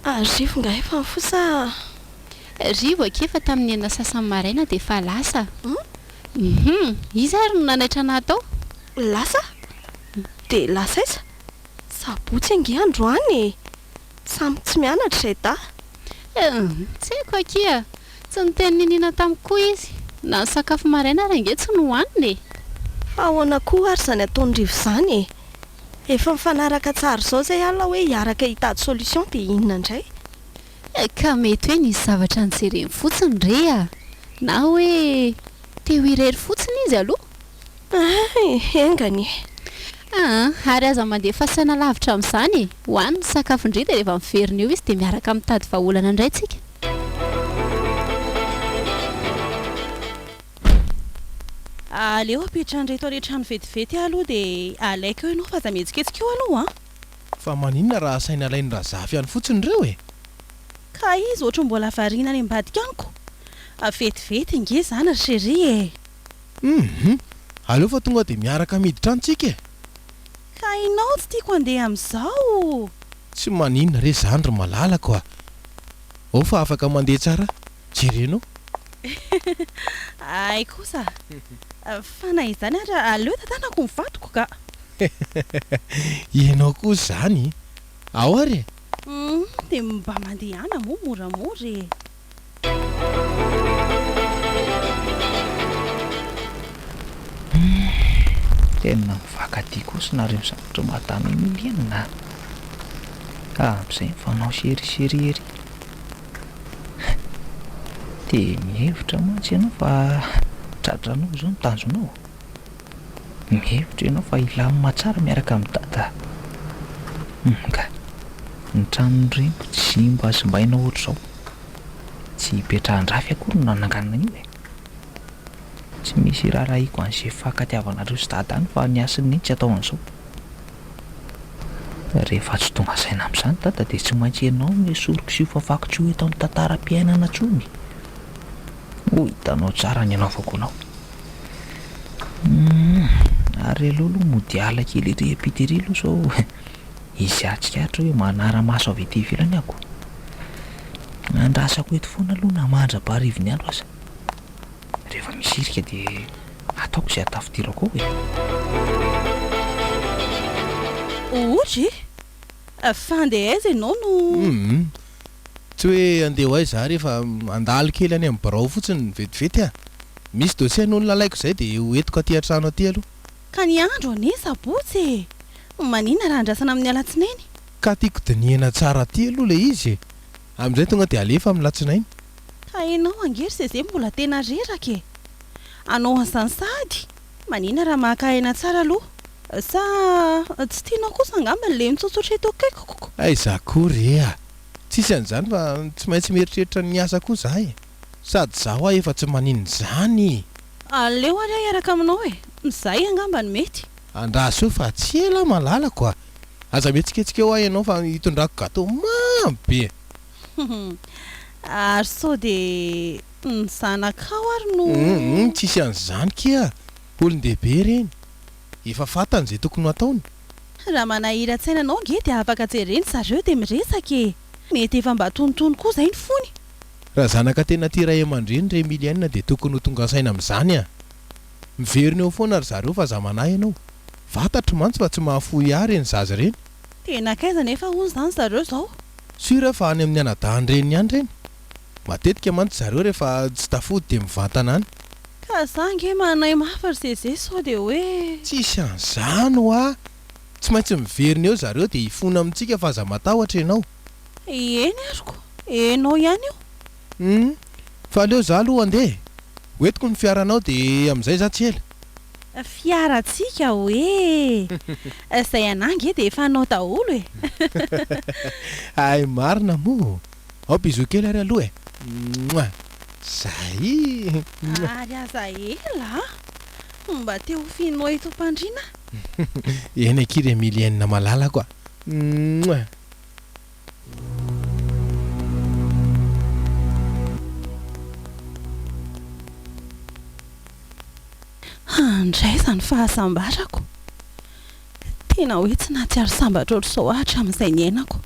Rivo nga efa mifosa. Rivo ake efa tamin'ny enina sasany maraina dia efa lasa. Izy ary no nanaitra ana tao. Lasa? Dia lasa iza? Sabotsy ange androany e. Samy tsy mianatra izay da. Tsy haiko akia. Tsy niteny ninina tamiko koa izy. Na ny sakafo maraina ary ange tsy nohaniny e. Fa ahoana koa ary izany ataony Rivo izany e. Efa mifanaraka tsara izao izay alina hoe hiaraka hitady solution dia inona indray? Ka mety hoe nisy zavatra nijereny fotsiny re a. Na hoe te ho irery fotsiny izy aloha. Engany. Ary aza mandeha fasana lavitra amin'izany e. Hoany ny sakafo indray dia rehefa miverina eo izy dia miaraka mitady vahaolana indray tsika. Aleo apetrandreto rehetrano vetivety aloha dia alaika eo ianao fa aza mihetsiketsiky eo aloha Fa maninona raha saina alainy razafy any fotsiny ireo e. ka izy ohatry mbola variana any ambadika aniko. Vetivety nge zany ry chérie e. Aleo fa tonga dia miaraka miditra antsika e. Ka inao tsy tiako andeha amin'izao. tsy maninona re zandry malalako ao fa afaka mandeha tsara jerenao ay kosa fa na izany ara aleo tatanako mivatoko ka ianao koa zany ao ary dia mba mandehana moa moramora e tena mivakaty kosa nareo zavatra mahatany milianina amin'izay mifanao serisery ery dia mihevitra mantsy ianao fa tratranao zao mitanjonao mihevitra ianao fa ilamy matsara miaraka amin'ny dada ka ny tranon'ireny tsy mba simbaina ohatr'izao tsy hipetrahan-drafy akory no nananganana io e tsy misy raharahiako an'izay fankatiavanareo sy dada any fa ny asiny tsy atao an'izao rehefa tsy tonga saina amin'izany dada dia tsy maintsy ianao ny soroko sy fafako tsy ho eto amin'ny tantaram-piainana tsony ho hitanao tsara ny anaovako anao ary aloha aloha mody ala kely ery apitery aloha zao izy atsikatra hoe manara-maso avy ety ivelany ako andrasako eto foana aloha namandra-paharivony andro aza rehefa misirika dia ataoko izay atafidirako ao e ohatra fa andeha aiza ianao no tsy hoe andeha ho aiza rehefa andalo kely any amin'ny barao fotsiny vetivety misy dosie n'olona laiko izay dia hoentiko aty an-trano aty aloha ka ny andro ane sabotsy manina raha andrasana amin'ny alatsinainy ka tiako dinihana tsara aty aloha le izy amin'izay tonga dia alefa amin'ny latsinainy ka ianao angery zay mbola tena reraka e anao an'izany sady manina raha mahakahina tsara aloha sa tsy tianao kosa angamba le mitsotsotra eto akaikoko aiza kory tsisy an'izany fa tsy maintsy mieritreritra ny asa koa za e sady zaho efa tsy manino zany aleo ary aho iaraka aminao e mizay angamba ny mety andraso eo fa tsy ela malalako aza mihetsiketsika eo ahy ianao fa hitondrako gato mamy be ary sao dia ny zanakao ary no tsisy an'izany kia olon-dehibe reny efa fantany izay tokony ho ataony raha manahira-tsaina anao nge dia afaka jereny zareo dia miresaka e mety efa mba tonotony koa izay ny fony raha zanaka tena tia ray aman-dreny ray milianina dia tokony ho tonga saina amin'izany miverina eo foana ry zareo fa za manahy ianao fantatro mantsy fa tsy mahafoy ary ny zaza reny tena kaiza nefa hono izany zareo izao sura fa any amin'ny anadahany reny ihany reny matetika mantsy zareo rehefa tsy tafody dia mivantana any ka za nge manay mafa ry zezay sao dia hoe tsisy an'izany tsy maintsy miverina eo zareo dia hifona amintsika fa aza matahotra ianao eny aroko enao ihany io fa aleo za aloha andeha hoentiko ny fiaranao dia amin'izay za tsy ela fiaratsika hoe izay anangy dia efa anao daholo e ay marina moa ao bizo kely ary aloha zay ary aza ela mba teo finao eto mpandrina eny akiry milienina malala koa handray izany fahasambarako tena hoe tsy nahatsiaro sambatra ohatr'izao ahatra amin'izay ny ainako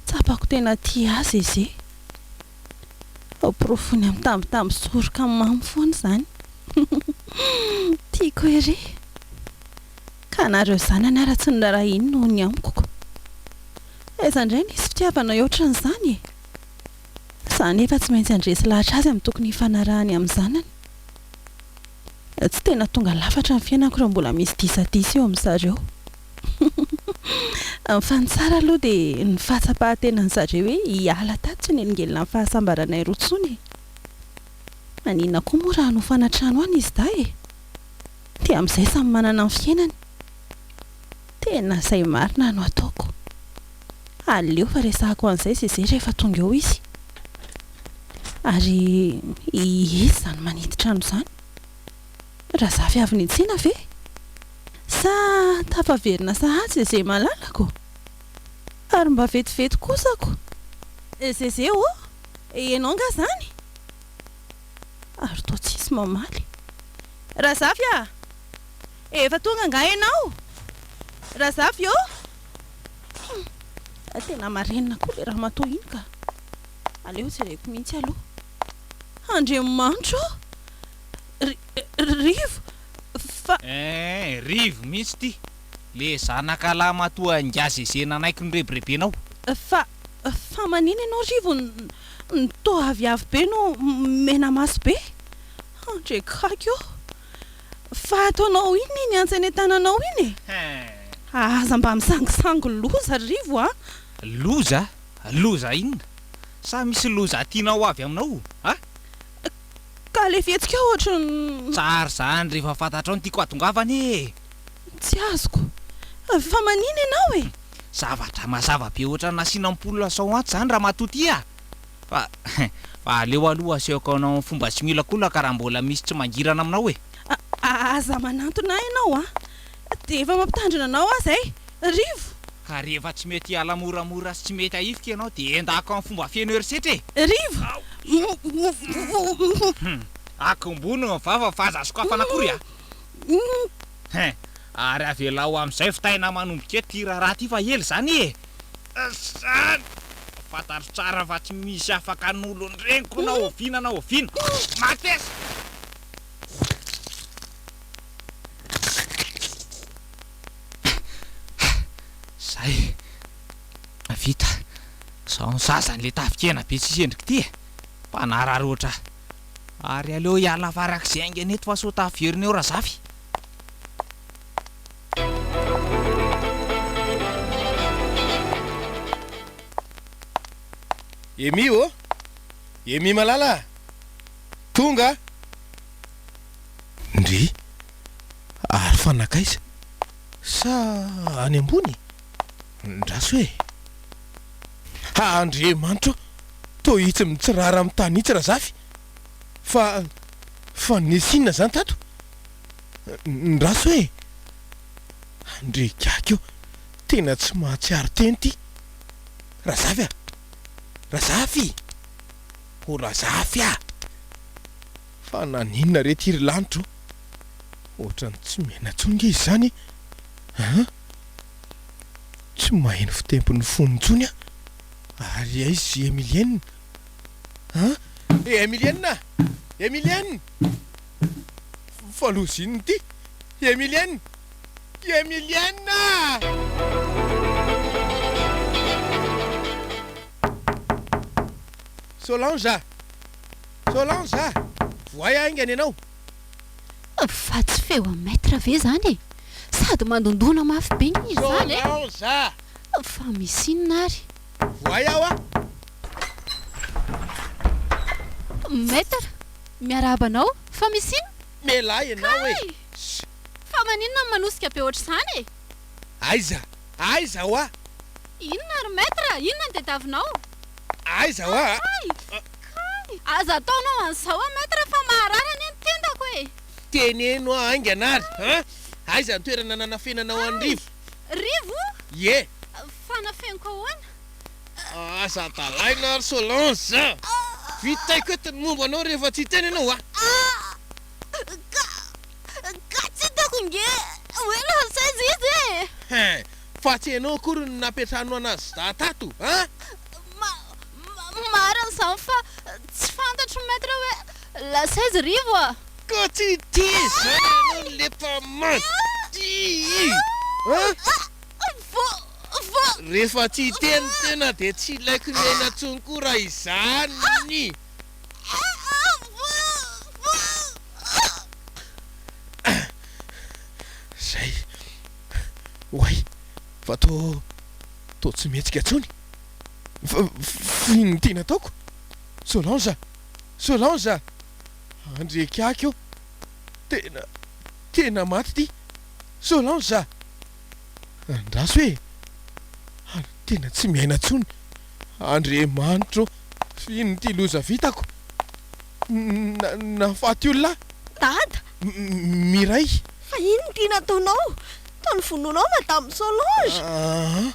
tsapako tena tia azy izy pirofony amin'ny tambitamby soroka amin'ny mamy foana izany tiako ery ka nareo izany any ara-tsy ny raha iny noho ny amiko aiza indray nisy fitiavana ohatran'izany e izany efa tsy maintsy andresy lahatra azy amin'ny tokony hifanarahany amin'ny zanany tsy tena tonga lafatra ny fiainako raha mbola misy disatisa eo amin'izareo fa ny tsara aloha dia ny fahatsapahan-tenany zareo hoe hiala tatitra ny elingelina ny fahasambaranay rotsony manina koa moa raha nofana trano any izy da e dia amin'izay samy manana ny fiainany tena izay marina no ataoko aleo fa resahako an'izay zay rehefa tonga eo izy ary izy izany maniditra trano izany raha za fiavy nitsiana ve sa tafaverina sahatsy izay malalako ary mba vetivety kosako zay o ianao nga zany ary toa tsisy mamaly raha zavy efa tonga nga ianao raha zavy tena marenina koa le raha matao iny ka aleo jereko mihitsy aloha. Andriamanitra rivo fa rivo mihitsy ty le zanakalahy matoa ngazezena anaiky nyrebirebenao. fa manina ianao rivo nto aviavy be no mena maso be. Andrekaiky eo fa ataonao iny ny antsany tananao iny aza mba misangisangy loza rivo a. Loza inona sa misy loza tianao avy aminao ka le fihetsika ohatra tsara zany rehefa fantatrao ny tiako atongavany tsy azoko fa manina ianao zavatra mazava be ohatra nasinam-polona sao anty zany raha matoty fa aleo aloha asehoko anao fomba tsy mila kola ka raha mbola misy tsy mangirana aminao aza manantona ianao de efa mampitandrina anao zay rivo. Ka rehefa tsy mety ala moramora sy tsy mety aifika ianao de endako amin'ny fomba feno herisetra rivo akombony ny vava fa aza sokafanakory ary avelao amin'izay fitaina manomboka ty raha ty fa hely zany zany fantatro tsara fa tsy misy afaka n'olo ndreniko na oviana matesa zay vita sao ny sasany le tafikena be tsisy endriky ty fa nararoatra ary aleo hiala farak'izay aingana eto fa so tafiverina eo raha zafy. Emi malala tonga ndry ary fanakaiza sa any ambony ndraso Andriamanitra to hitsy mitsirara amin'ny tany hitsy raha zafy fa nesinina zany tato ndraso andrekakio tena tsy mahatsiaro teny ty raha zafy fa naninona re tiry lanitro ohatrany tsy mena tsonga izy zany tsy maheno fitempony fonontsony ary aizy Emilienne Emilienne faloziny ty Emilienne Solange voay aingany ianao fa tsy feo amin'ny maître ve zany sady mandondona mafy be izy zany Solange fa misy inona ary voay aho maître miarabanao fa misy ino melahy ianao fa maninona ny manosika be ohatra zany aiza inona ary maître inona ny tadiavinao aiza aza ataonao an'izao maître fa mahararany ny tendako teneno ainganary aiza ny toerana nanafenanao any rivo ye fanafeniko ahoana asa talaina ary Solange vitaiko etiny momba anao rehefa tsy teny ianao ka tsy hitako nge hoe lasaizy izy fa tsy ianao akory ny napetrahano anazy za tato marina zany fa tsy fantatro maître hoe lasaizy rivo ka tsy ty zany ianao le mpamaty rehefa tsy teny tena de tsy ilaiko ny aina tsony koa raha izany zay oay fa to tsy mihetsika tsony finony tiana ataoko Solange andrekakio tena maty ty Solange andraso tena tsy miaina tsony Andriamanitra finony ty loza vitako nafaty olona dada miray fa ino ty nataonao tany vononao madame Solange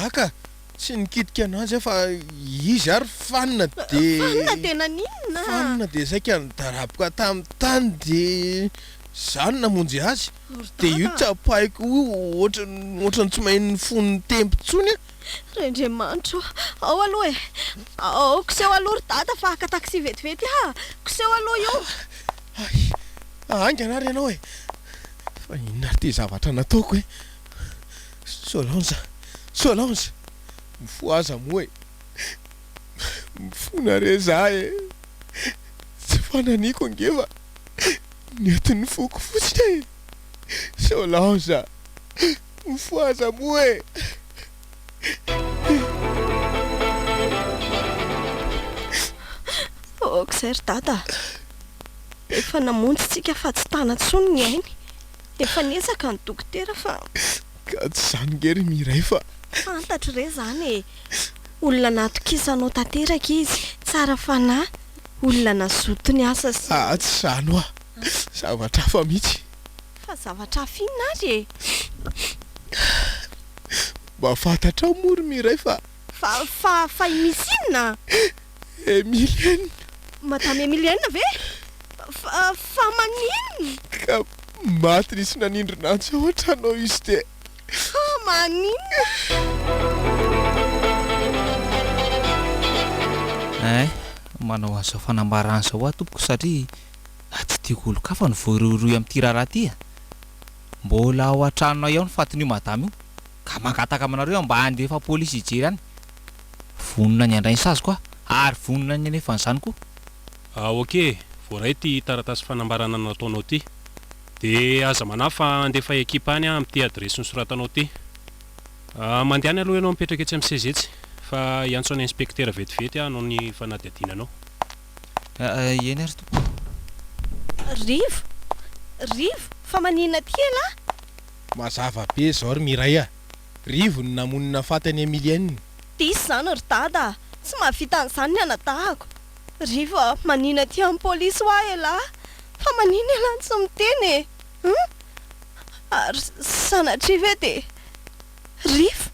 aka tsy nikitika anazy fa izy ary fanina tena ninona de saika nidaraboka tamin'ny tany de zany namonjy azy de io tsapaiko ohatrany tsy maheno fonony tempo tsony Rendriamanitra ao aloha e ao koseho aloha ry dada fa haka taxi vetivety koseho aloha eo Aingana ary ianao e fa inona ary ty zavatra nataoko e Solange mifo aza moa e mifona re za e tsy fananiko angeva nentin'ny foko fotsiny e Solange mifo aza moa e Kizay ry dada efa namonjy tsika fa tsy tana tsony ny ainy efa niezaka ny dokotera fa ka tsy zany ngery miray fa fantatra re zany e olona natokisanao tanteraka izy tsara fanahy olona nazoto ny asa sy tsy zany oa zavatra hafa mihitsy fa zavatra hafinina ary e mba fantatra mory miray fa misy inona Emilienne Madame Emilienne ve fa maninona ka maty nisy nanindrinantsy ao an-tranao izy te maninona manao an'izao fanambarana zao a tompoko satria tsy tiako olo-kafa ny voaroiroy amin'ity raharaha ty a mbola ao an-tranonao ao ny fatin'io madama io ka mangataka aminareo mba handefa polisy hijery any vonona ny andrainy sazy koa ary vonona ny anefa an'izany koa ok voaray ty taratasy fanambarana nataonao ty de aza manafa andefa ekipa any amin'ity adresy nosoratanao ty mandehany aloha ianao mipetraka etsy amin'ny sezetsy fa iantso any inspektera vetivety anao ny fanadihadinanao eny ary tompo rivo fa manina ty la mazava be zao ry miray a rivo ny namonina fatany Emilienne tisy zany ry dada tsy mahavita an'izany ny anatahako rivo manina ty amin'ny polisy hoa e la fa manina elany tsy miteny ary sanatria ve de rivo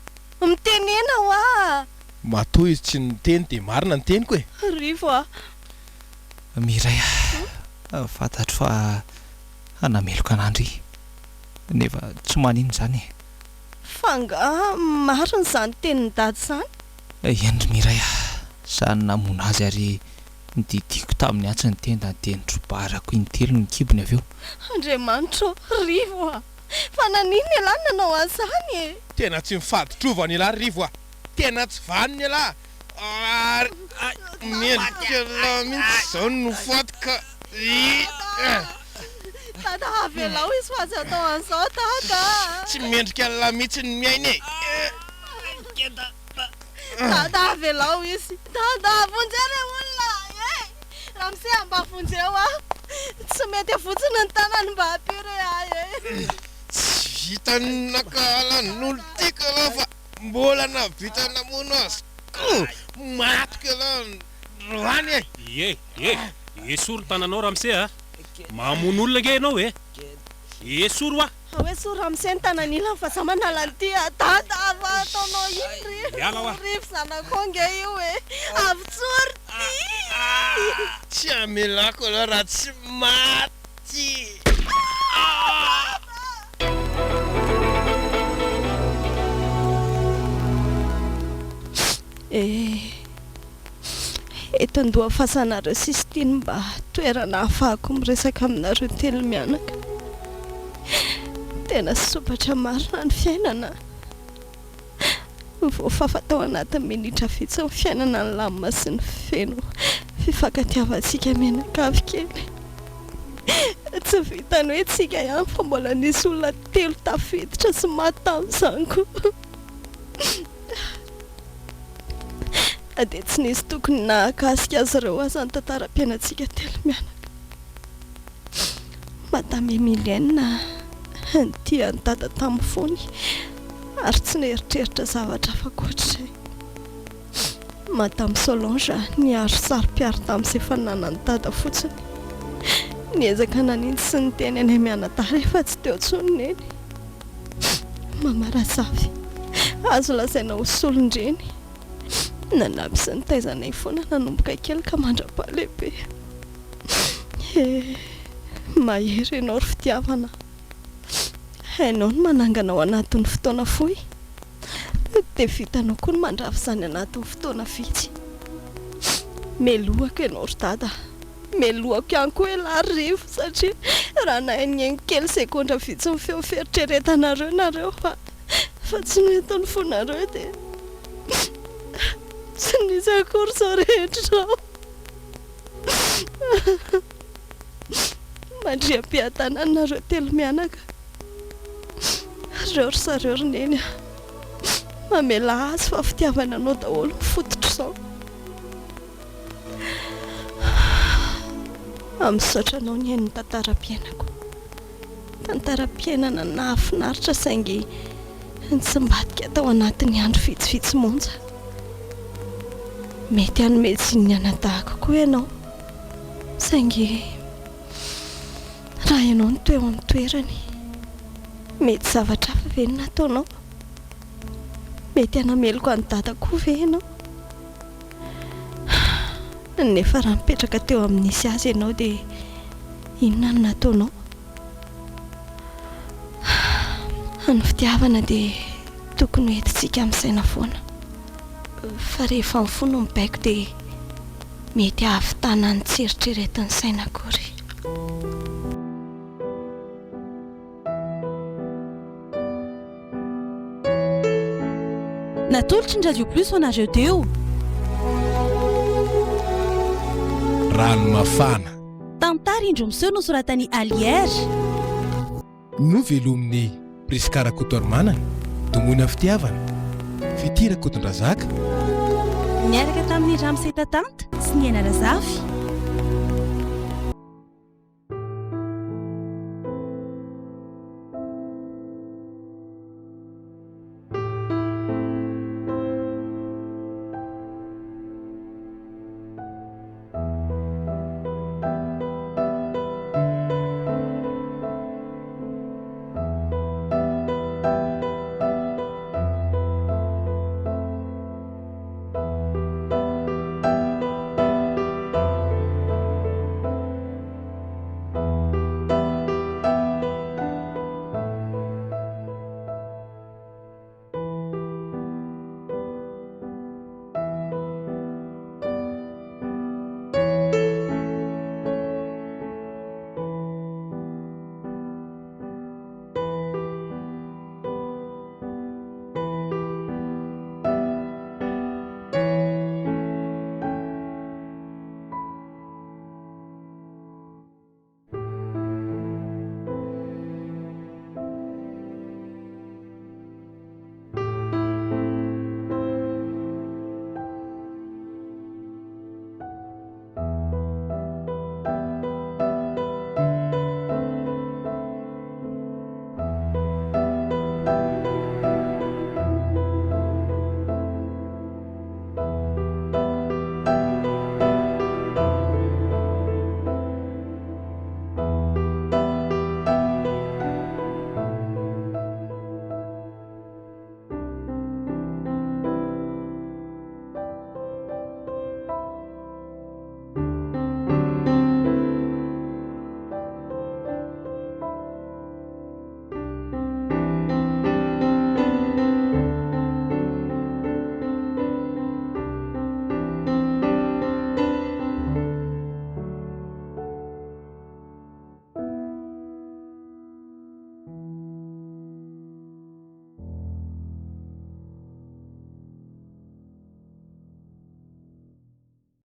mitenena hoa matoa izy tsy niteny de marina ny teniko e rivo miray fantatro fa anameloka an'andry nefa tsy manino zany e fanga marina zany tenin'ny dady zany endry miray zany namona azy ary nididiko tamin'ny antsy ny tenda de nitrobarako intelo ny kibony avy eo Andriamanitra rivo fa nanina elany nanao an'izany e tena tsy mifaditrovany elahy rivo a tena tsy vaniny elahy ary mendrika elahy mihitsy zao no fotoka dada avelao izy fa azy atao an'izao dada tsy mendrika elahy mihitsy ny miaina e dada avelao izy dada vonjere olona raha mise mba vonjeo tsy mety fotsiny ny tanany mba apire tsy vitany nakahalan'olo tika aloha fa mbola navita namono azy matiko aloha roany esoro tananao raha mise mamono olona nge ianao esoro hoe soro am'se ny tanan'ila fa za manala an'ity dada ava ataonao ino rivo zanako nge io avitsory ty tsy amelako aloha raha tsy maty eto-ndoha fasanareo Sistine mba toerana ahafahako miresaka aminareo telo mianaka tena sopatra marina ny fiainana voafafa tao anatin'ny minitra vitsy ny fiainana ny lamina sy ny feno fifankatiavantsika mianakavy kely tsy vitany hoe tsika ihany fa mbola nisy olona telo tafiditra sy maty tamin'izany koa de tsy nisy tokony nahakasika azy ireo azany tantaram-piainantsika telo mianaka Madame Emilienne nitiany dada tamin'ny fony ary tsy neritreritra zavatra afa-koatr'izay Madame Solange niaro sary-piary tamin'izay fananany dada fotsiny niezaka naniny sy niteny any mianatary efa tsy teo tsonony eny mamarazavy azo lazaina ho solondreny nanaby sy nitaizanay foana nanomboka kely ka mandra-pahalehibe mahery ianao ry fitiavana hainao ny manangana ao anatin'ny fotoana fohy dia vitanao koa ny mandrafy izany anatin'ny fotoana vitsy. Melohako ianao ry dada, melohako ihany koa ialahy rivo satria raha nahain'ainy kely sekondra vitsy ny feo fieritreretanareo nareo fa tsy noeton'ny fonareo dia tsy nisy akory izao rehetra ao. Mandriam-piatananareo telo mianaka, reo ry sareo ry neny mamela azy fa fitiavana anao daholo mifototra izao. Amisaotranao ny hain'ny tantaram-piainako, tantaram-piainana nahafinaritra saingy tsy mbadika tao anatin'ny andro vitsivitsy monja. Mety hanome tsinony anadahako koa ianao saingy raha ianao no toeo amin'ny toerany mety zavatra hafa ve no nataonao? Mety hanameloko any dada koa ve ianao? Nefa raha mipetraka teo amin'nisy azy ianao dia inona no nataonao? Ny fitiavana dia tokony ho entintsika amin'ny saina foana, fa rehefa mifono ny baiko dia mety ahavitana ny tsieritreretin'ny saina akory. Natolotry ny Radio Plus ho anareo teo rano mafana tantara indro miseho nosoratany Alière. novelomin'ny Priskara Kotormanana, Domona Fitiavana, Fitira Kotondrazaka, Niaraka tamin'ny Ramsey Tatanta sy ny Ena Razafy.